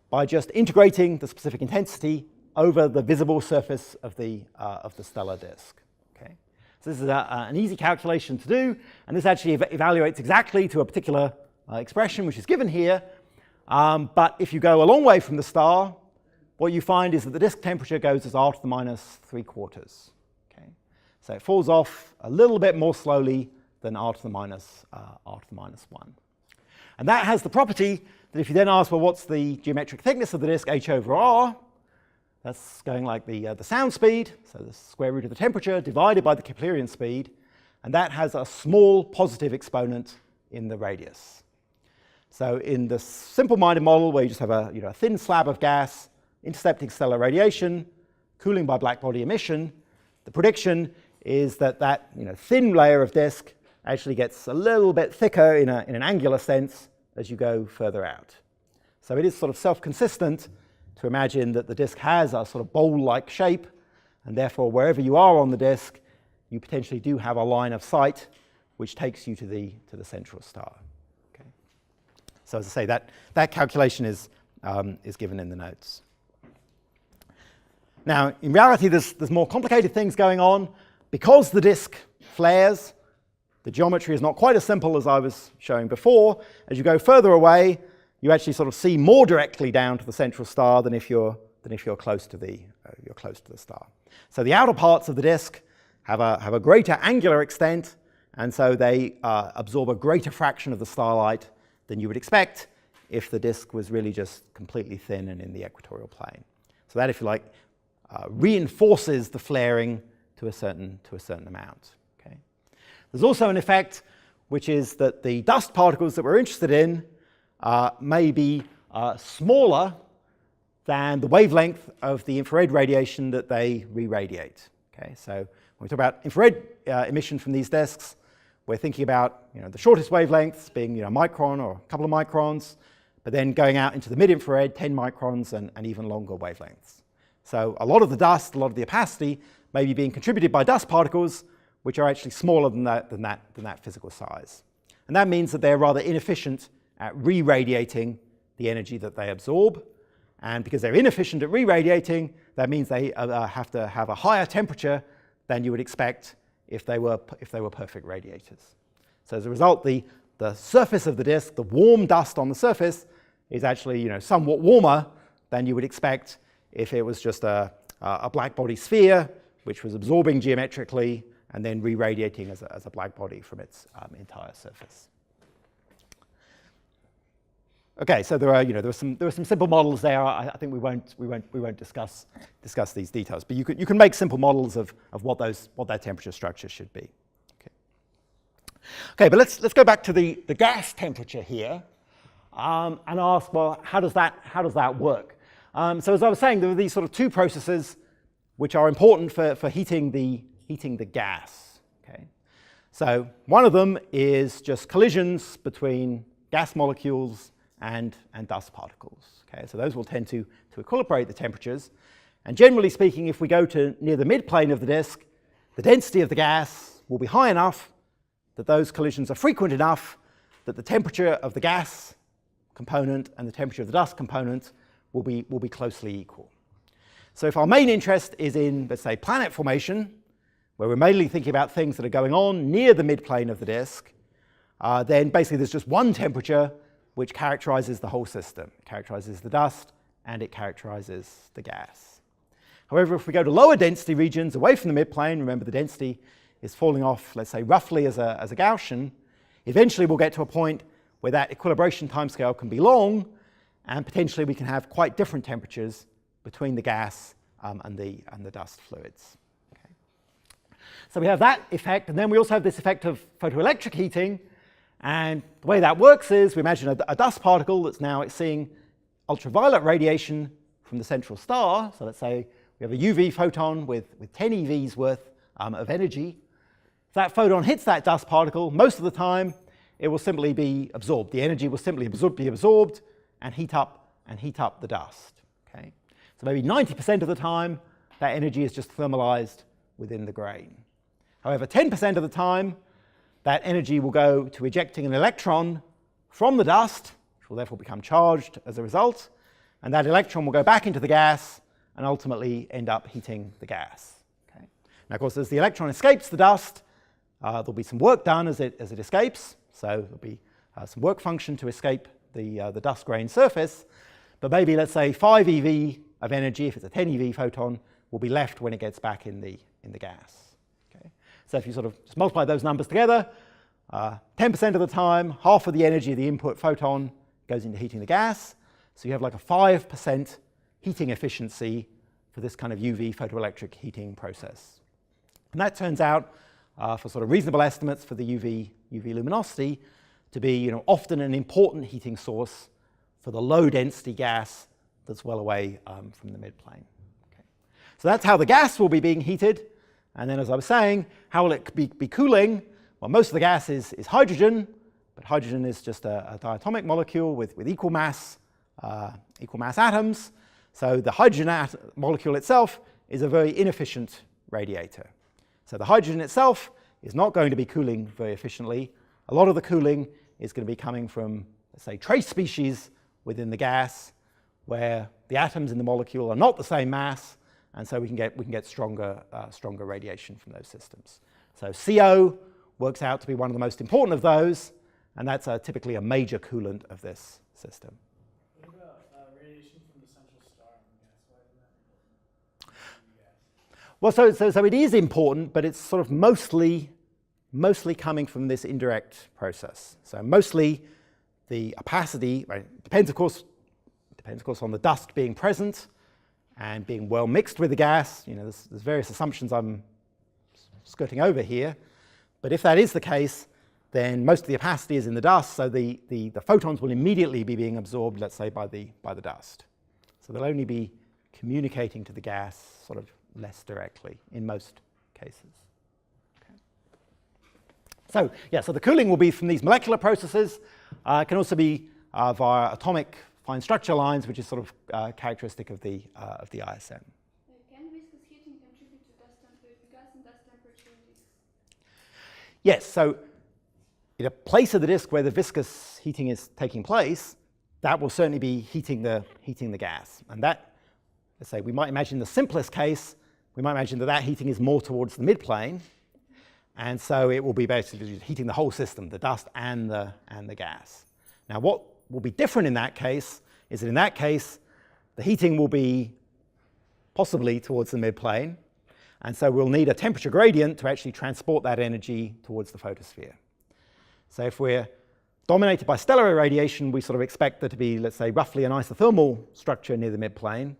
A: by just integrating the specific intensity over the visible surface of the stellar disk. Okay? So this is an easy calculation to do, and this actually evaluates exactly to a particular expression which is given here. But if you go a long way from the star, what you find is that the disk temperature goes as r to the minus 3/4. Okay? So it falls off a little bit more slowly than r to the minus 1. And that has the property that if you then ask, well, what's the geometric thickness of the disk, h over r, that's going like the sound speed, so the square root of the temperature divided by the Keplerian speed, and that has a small positive exponent in the radius. So in the simple-minded model where you just have a thin slab of gas intercepting stellar radiation, cooling by blackbody emission, the prediction is that that thin layer of disk actually gets a little bit thicker in an angular sense as you go further out. So it is sort of self-consistent to imagine that the disk has a sort of bowl-like shape, and therefore wherever you are on the disk, you potentially do have a line of sight which takes you to the central star. Okay. So as I say, that calculation is given in the notes. Now, in reality, there's more complicated things going on. Because the disk flares, the geometry is not quite as simple as I was showing before. As you go further away, you actually sort of see more directly down to the central star than if you're close to the star. So the outer parts of the disk have a greater angular extent, and so they absorb a greater fraction of the starlight than you would expect if the disk was really just completely thin and in the equatorial plane. So that, if you like, reinforces the flaring to a certain amount. Okay. There's also an effect, which is that the dust particles that we're interested in may be smaller than the wavelength of the infrared radiation that they re-radiate. Okay. So when we talk about infrared emission from these disks, we're thinking about the shortest wavelengths being a micron or a couple of microns, but then going out into the mid-infrared, 10 microns and even longer wavelengths. So a lot of the dust, a lot of the opacity may be being contributed by dust particles, which are actually smaller than that physical size. And that means that they're rather inefficient at re-radiating the energy that they absorb. And because they're inefficient at re-radiating, that means they have to have a higher temperature than you would expect if they were perfect radiators. So as a result, the surface of the disk, the warm dust on the surface, is actually somewhat warmer than you would expect if it was just a black body sphere, which was absorbing geometrically and then re-radiating as a black body from its entire surface. Okay, so there are some simple models there. I think we won't discuss these details, but you can make simple models of what that temperature structure should be. Okay, but let's go back to the gas temperature here and ask, well, how does that work? So as I was saying, there are these sort of two processes which are important for heating the gas. Okay, so one of them is just collisions between gas molecules and dust particles. Okay, so those will tend to equilibrate the temperatures. And generally speaking, if we go to near the midplane of the disk, the density of the gas will be high enough that those collisions are frequent enough that the temperature of the gas component and the temperature of the dust component will be closely equal. So if our main interest is in, let's say, planet formation, where we're mainly thinking about things that are going on near the midplane of the disk, then basically there's just one temperature which characterizes the whole system. It characterizes the dust and it characterizes the gas. However, if we go to lower density regions away from the midplane, remember the density is falling off, let's say, roughly as a Gaussian, eventually we'll get to a point where that equilibration timescale can be long, and potentially we can have quite different temperatures between the gas and the dust fluids. Okay. So we have that effect, and then we also have this effect of photoelectric heating. And the way that works is we imagine a dust particle that's now seeing ultraviolet radiation from the central star. So let's say we have a UV photon with 10 EVs worth of energy. If that photon hits that dust particle, most of the time it will simply be absorbed. The energy will simply be absorbed and heat up the dust. Okay? So maybe 90% of the time, that energy is just thermalized within the grain. However, 10% of the time, that energy will go to ejecting an electron from the dust, which will therefore become charged as a result, and that electron will go back into the gas and ultimately end up heating the gas. Okay? Now, of course, as the electron escapes the dust, there'll be some work done as it escapes, so there'll be some work function to escape the dust grain surface, but maybe, let's say, 5 EV of energy, if it's a 10 eV photon, will be left when it gets back in the gas. Okay? So if you sort of just multiply those numbers together, 10% of the time, half of the energy of the input photon goes into heating the gas. So you have like a 5% heating efficiency for this kind of UV photoelectric heating process. And that turns out, for sort of reasonable estimates for the UV luminosity, to be often an important heating source for the low density gas that's well away from the midplane. Okay. So that's how the gas will be being heated. And then, as I was saying, how will it be cooling? Well, most of the gas is hydrogen, but hydrogen is just a diatomic molecule with equal mass atoms. So the hydrogen molecule itself is a very inefficient radiator. So the hydrogen itself is not going to be cooling very efficiently. A lot of the cooling is going to be coming from, let's say, trace species within the gas, where the atoms in the molecule are not the same mass, and so we can get stronger radiation from those systems. So CO works out to be one of the most important of those, and that's typically a major coolant of this system.
B: What about radiation from the central star in the gas? Why is that important?
A: Well, so it is important, but it's sort of mostly coming from this indirect process. So mostly the opacity, right, depends of course on the dust being present and being well mixed with the gas. There's various assumptions I'm skirting over here, but if that is the case, then most of the opacity is in the dust, so the photons will immediately be being absorbed, let's say, by the dust. So they'll only be communicating to the gas sort of less directly in most cases. So the cooling will be from these molecular processes. It can also be via atomic fine structure lines, which is sort of characteristic of the ISM.
C: Can viscous heating contribute to gas and dust temperature in disks?
A: Yes. So in a place of the disk where the viscous heating is taking place, that will certainly be heating the gas. And that, let's say, we might imagine the simplest case. We might imagine that heating is more towards the midplane. And so it will be basically heating the whole system, the dust and the gas. Now, what will be different in that case is that in that case, the heating will be possibly towards the midplane. And so we'll need a temperature gradient to actually transport that energy towards the photosphere. So if we're dominated by stellar irradiation, we sort of expect there to be, let's say, roughly an isothermal structure near the midplane.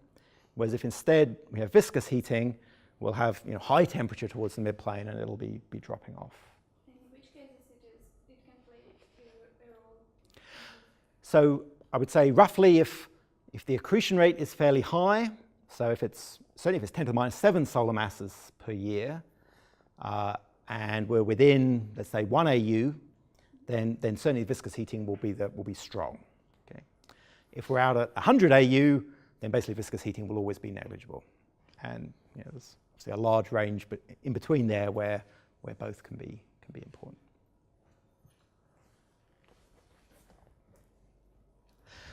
A: Whereas if instead we have viscous heating, we'll have high temperature towards the midplane, and it'll be dropping off.
C: In which cases it can play a role?
A: So I would say roughly if the accretion rate is fairly high, so certainly if it's 10 to the minus 7 solar masses per year, and we're within, let's say, 1 AU, then certainly viscous heating will be strong. Okay? If we're out at 100 AU, then basically viscous heating will always be negligible. And there's obviously a large range, but in between there where both can be important.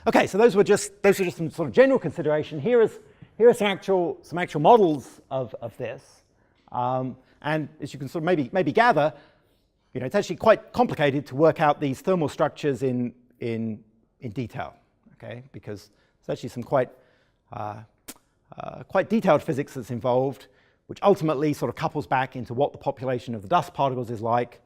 A: Okay, so those were just some sort of general consideration. Here are some actual models of this, and as you can sort of maybe gather, it's actually quite complicated to work out these thermal structures in detail. Okay, because there's actually some quite detailed physics that's involved, which ultimately sort of couples back into what the population of the dust particles is like,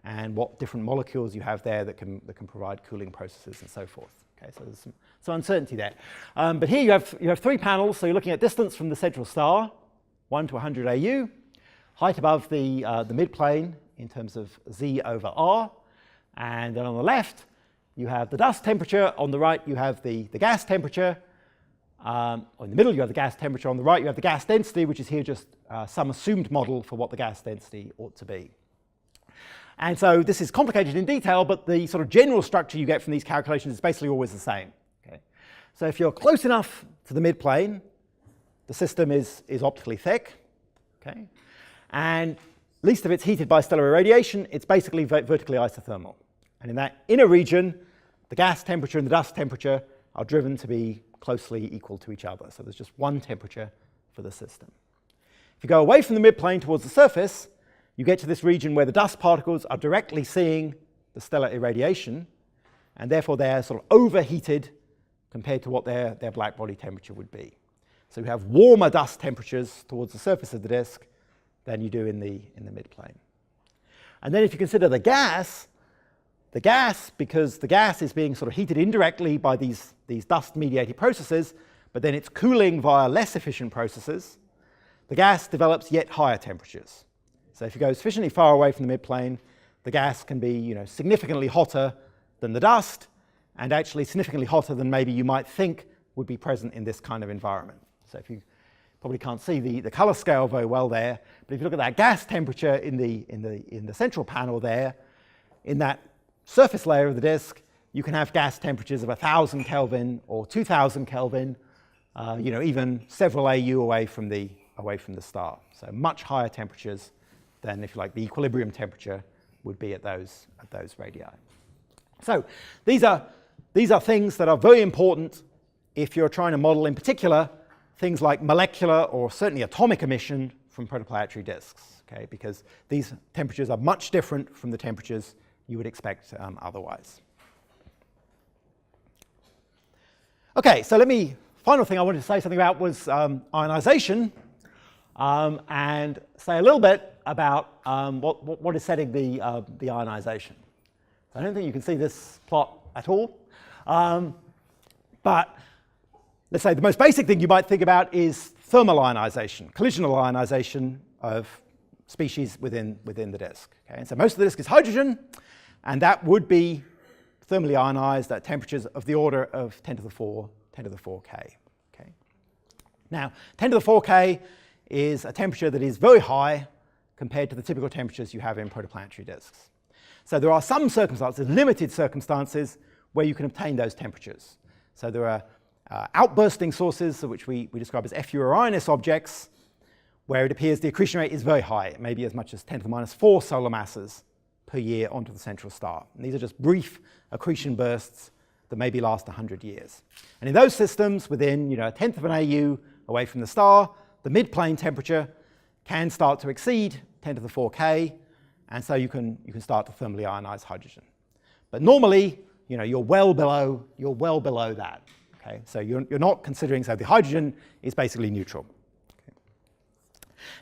A: and what different molecules you have there that can provide cooling processes and so forth. Okay, so there's some uncertainty there. But here you have 3 panels. So you're looking at distance from the central star, 1 to 100 AU, height above the midplane in terms of Z over R, and then on the left you have the dust temperature. On the right you have the gas temperature. Or in the middle you have the gas temperature. On the right you have the gas density, which is here just some assumed model for what the gas density ought to be. And so this is complicated in detail, but the sort of general structure you get from these calculations is basically always the same. Okay? So if you're close enough to the midplane, the system is optically thick. Okay? And least of it's heated by stellar irradiation. It's basically vertically isothermal. And in that inner region, the gas temperature and the dust temperature are driven to be closely equal to each other. So there's just one temperature for the system. If you go away from the midplane towards the surface, you get to this region where the dust particles are directly seeing the stellar irradiation, and therefore they're sort of overheated compared to what their black body temperature would be. So you have warmer dust temperatures towards the surface of the disk than you do in the midplane. And then if you consider the gas, because the gas is being sort of heated indirectly by these dust-mediated processes, but then it's cooling via less efficient processes, the gas develops yet higher temperatures. So if you go sufficiently far away from the midplane, the gas can be, significantly hotter than the dust, and actually significantly hotter than maybe you might think would be present in this kind of environment. So if you probably can't see the color scale very well there, but if you look at that gas temperature in the central panel there, in that surface layer of the disk, you can have gas temperatures of 1,000 Kelvin or 2,000 Kelvin, even several AU away from the star. So much higher temperatures than, if you like, the equilibrium temperature would be at those radii. So these are things that are very important if you're trying to model, in particular, things like molecular or certainly atomic emission from protoplanetary disks, okay? Because these temperatures are much different from the temperatures you would expect otherwise. Okay, so final thing I wanted to say something about was ionization, and say a little bit about what is setting the ionization. So I don't think you can see this plot at all, but let's say the most basic thing you might think about is thermal ionization, collisional ionization of species within the disk. Okay? And so most of the disk is hydrogen, and that would be thermally ionized at temperatures of the order of 10 to the 4 K. Okay? Now, 10 to the 4 K is a temperature that is very high compared to the typical temperatures you have in protoplanetary disks. So there are some circumstances, limited circumstances, where you can obtain those temperatures. So there are outbursting sources, which we describe as FU Orionis objects, where it appears the accretion rate is very high. It may be as much as 10 to the minus 4 solar masses per year onto the central star. And these are just brief accretion bursts that maybe last 100 years. And in those systems, within a tenth of an AU away from the star, the midplane temperature can start to exceed 10 to the 4 K, and so you can start to thermally ionize hydrogen. But normally, you're well below that. Okay? So you're not considering, so the hydrogen is basically neutral. Okay.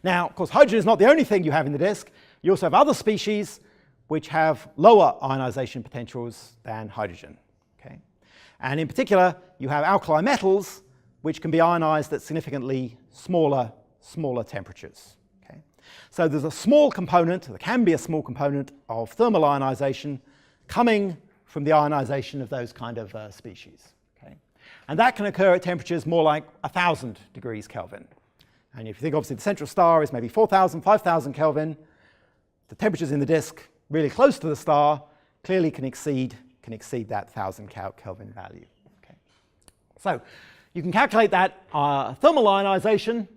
A: Now, of course, hydrogen is not the only thing you have in the disk. You also have other species which have lower ionization potentials than hydrogen. Okay? And in particular, you have alkali metals, which can be ionized at significantly smaller temperatures. Okay? So there's a small component, there can be a small component of thermal ionization coming from the ionization of those kind of species. Okay? And that can occur at temperatures more like 1,000 degrees Kelvin. And if you think, obviously, the central star is maybe 4,000, 5,000 Kelvin, the temperatures in the disk really close to the star clearly can exceed that 1,000 Kelvin value. Okay? So you can calculate that thermal ionization.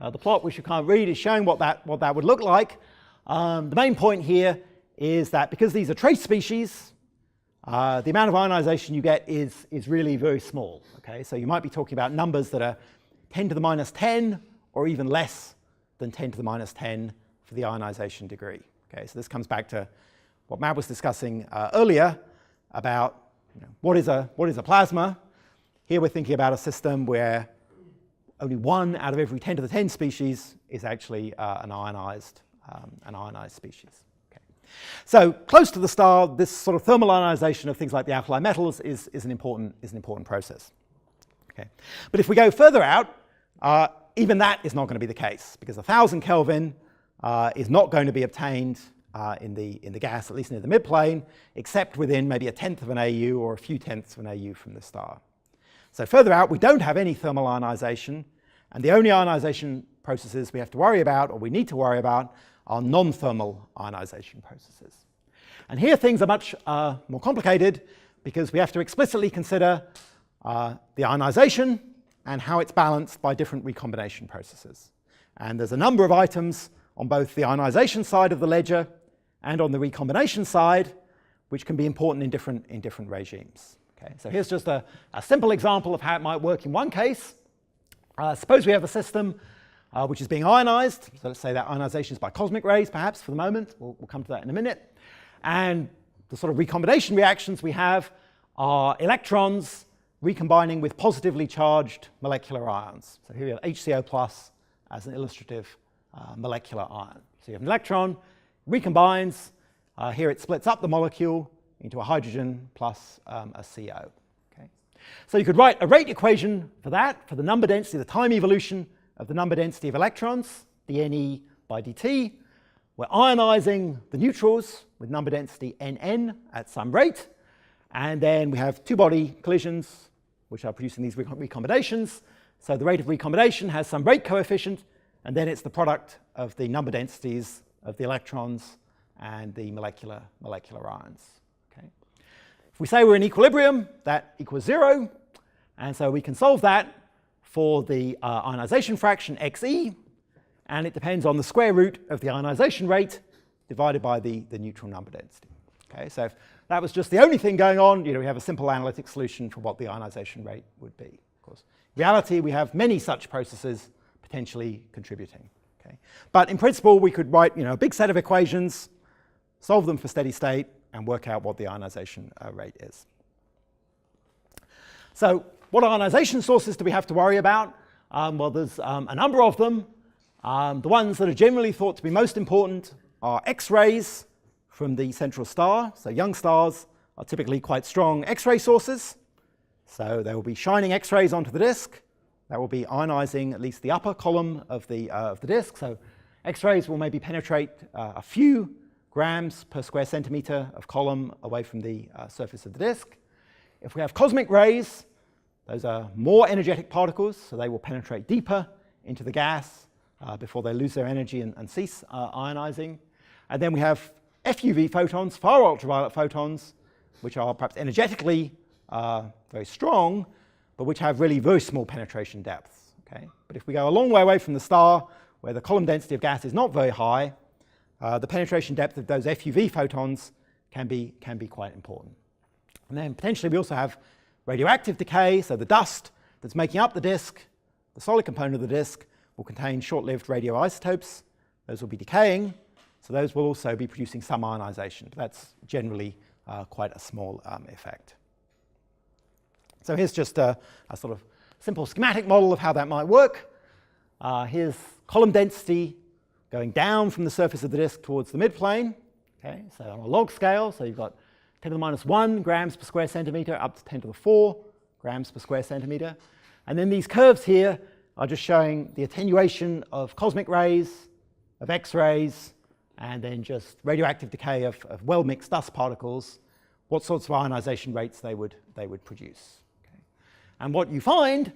A: The plot, which you can't read, is showing what that would look like. The main point here is that because these are trace species, the amount of ionization you get is really very small. Okay? So you might be talking about numbers that are 10 to the minus 10 or even less than 10 to the minus 10 for the ionization degree. Okay? So this comes back to what Matt was discussing earlier about what is a plasma. Here we're thinking about a system where only 1 out of every 10 to the 10 species is actually an ionized species. Okay. So close to the star, this sort of thermal ionization of things like the alkali metals is an important process. Okay. But if we go further out, even that is not going to be the case, because 1,000 Kelvin is not going to be obtained in the gas, at least near the midplane, except within maybe a tenth of an AU or a few tenths of an AU from the star. So further out, we don't have any thermal ionization, and the only ionization processes we have to worry about, or we need to worry about, are non-thermal ionization processes. And here things are much more complicated, because we have to explicitly consider the ionization and how it's balanced by different recombination processes. And there's a number of items on both the ionization side of the ledger and on the recombination side, which can be important in different regimes. Okay, so here's just a simple example of how it might work in one case. Suppose we have a system which is being ionized. So let's say that ionization is by cosmic rays, perhaps, for the moment. We'll come to that in a minute. And the sort of recombination reactions we have are electrons recombining with positively charged molecular ions. So here we have HCO plus as an illustrative molecular ion. So you have an electron, recombines, here it splits up the molecule into a hydrogen plus a CO. Okay? So you could write a rate equation for that, for the number density, the time evolution of the number density of electrons, dNe by dt. We're ionizing the neutrals with number density Nn at some rate. And then we have two-body collisions, which are producing these recombinations. So the rate of recombination has some rate coefficient, and then it's the product of the number densities of the electrons and the molecular ions. Okay? If we say we're in equilibrium, that equals 0. And so we can solve that for the ionization fraction Xe, and it depends on the square root of the ionization rate divided by the neutral number density. Okay, so if that was just the only thing going on, we have a simple analytic solution for what the ionization rate would be. Of course, in reality, we have many such processes potentially contributing. Okay? But in principle, we could write a big set of equations, solve them for steady state, and work out what the ionization rate is. So what ionization sources do we have to worry about? Well, there's a number of them. The ones that are generally thought to be most important are X-rays from the central star. So young stars are typically quite strong X-ray sources. So there will be shining X-rays onto the disk. That will be ionizing at least the upper column of the disk. So X-rays will maybe penetrate a few grams per square centimeter of column away from the surface of the disk. If we have cosmic rays, those are more energetic particles, so they will penetrate deeper into the gas before they lose their energy and cease ionizing. And then we have FUV photons, far ultraviolet photons, which are perhaps energetically very strong, but which have really very small penetration depths. Okay? But if we go a long way away from the star, where the column density of gas is not very high, the penetration depth of those FUV photons can be quite important. And then potentially we also have radioactive decay, so the dust that's making up the disk, the solid component of the disk, will contain short-lived radioisotopes. Those will be decaying, so those will also be producing some ionization. But that's generally quite a small effect. So here's just a sort of simple schematic model of how that might work. Here's column density going down from the surface of the disk towards the midplane. Okay, so on a log scale, so you've got 10 to the minus 1 grams per square centimeter up to 10 to the 4 grams per square centimeter. And then these curves here are just showing the attenuation of cosmic rays, of X-rays, and then just radioactive decay of well-mixed dust particles, what sorts of ionization rates they would produce. Okay. And what you find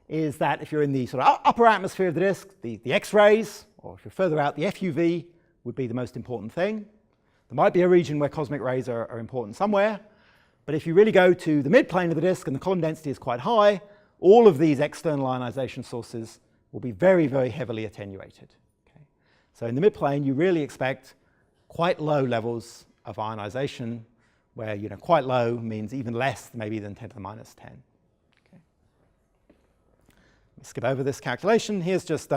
A: is that if you're in the sort of upper atmosphere of the disk, the X-rays, or if you're further out, the FUV would be the most important thing. There might be a region where cosmic rays are important somewhere, but if you really go to the midplane of the disk and the column density is quite high, all of these external ionization sources will be very, very heavily attenuated. Okay. So in the midplane, you really expect quite low levels of ionization, where quite low means even less maybe than 10 to the minus 10. Okay. Let me skip over this calculation. Here's just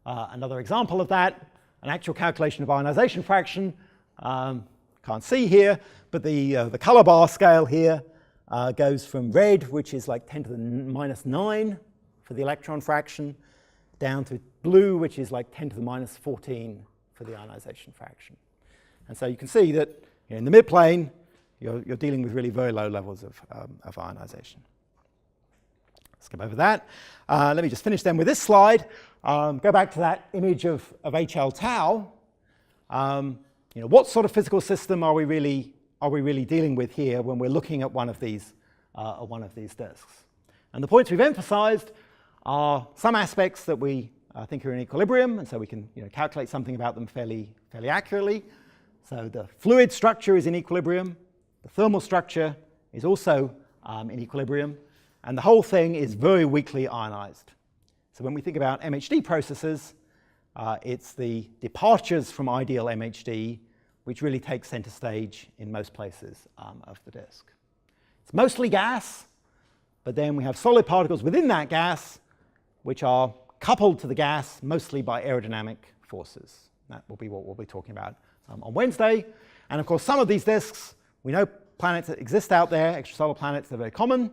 A: another example of that, an actual calculation of ionization fraction. Can't see here, but the color bar scale here goes from red, which is like 10 to the minus 9 for the electron fraction, down to blue, which is like 10 to the minus 14 for the ionization fraction. And so you can see that in the midplane, you're dealing with really very low levels of ionization. Skip over that. Let me just finish then with this slide. Go back to that image of HL tau. What sort of physical system are we really dealing with here when we're looking at one of these disks? And the points we've emphasized are some aspects that we think are in equilibrium, and so we can calculate something about them fairly accurately. So the fluid structure is in equilibrium, the thermal structure is also in equilibrium, and the whole thing is very weakly ionized. So when we think about MHD processes, it's the departures from ideal MHD which really take center stage in most places of the disk. It's mostly gas, but then we have solid particles within that gas which are coupled to the gas mostly by aerodynamic forces. That will be what we'll be talking about on Wednesday. And of course, some of these disks, we know planets that exist out there, extrasolar planets, they're very common.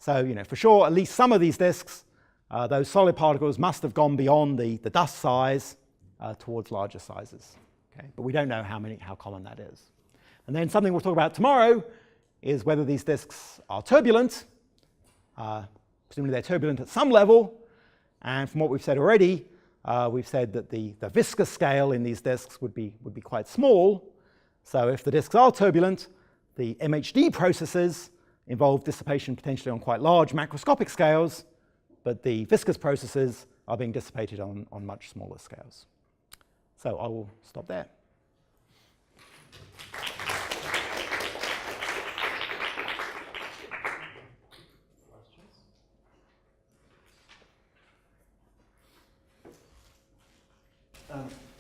A: So, for sure, at least some of these disks, those solid particles must have gone beyond the dust size towards larger sizes. Okay? But we don't know how common that is. And then something we'll talk about tomorrow is whether these disks are turbulent. Presumably they're turbulent at some level. And from what we've said already, we've said that the viscous scale in these disks would be quite small. So if the disks are turbulent, the MHD processes involve dissipation potentially on quite large macroscopic scales, but the viscous processes are being dissipated on much smaller scales. So I will stop there.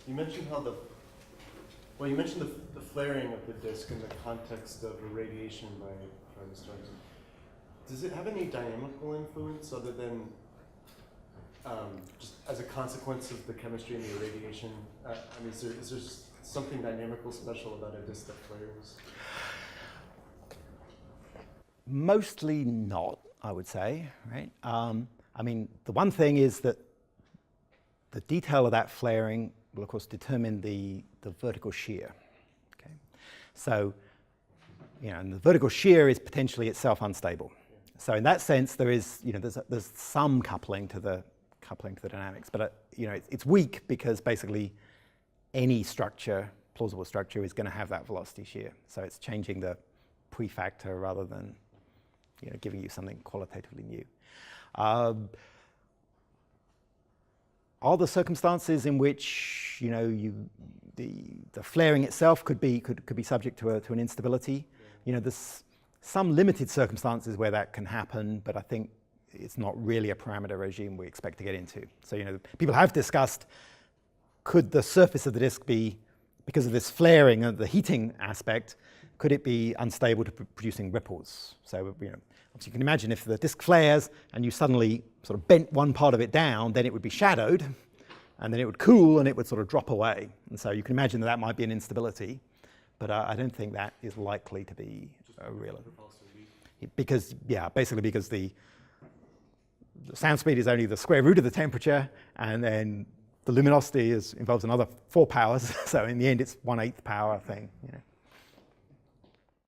D: You mentioned the flaring of the disk in the context of irradiation by the stars. Does it have any dynamical influence other than just as a consequence of the chemistry and the irradiation? Is there something dynamical special about a disk that flares?
A: Mostly not, I would say. Right? The one thing is that the detail of that flaring will, of course, determine the vertical shear. Okay? So, and the vertical shear is potentially itself unstable. So in that sense, there's some coupling to the dynamics, but it's weak because basically any structure, plausible structure, is going to have that velocity shear. So it's changing the prefactor rather than giving you something qualitatively new. Are there circumstances in which the flaring itself could be subject to an instability? There's some limited circumstances where that can happen, but I think it's not really a parameter regime we expect to get into. So people have discussed, could the surface of the disk be, because of this flaring of the heating aspect, could it be unstable to producing ripples? So you can imagine if the disk flares and you suddenly sort of bent one part of it down, then it would be shadowed, and then it would cool and it would sort of drop away. And so you can imagine that might be an instability, but I don't think that is likely to be real. Basically because the sound speed is only the square root of the temperature, and then the luminosity involves another 4 powers. So in the end, it's 1/8 power thing.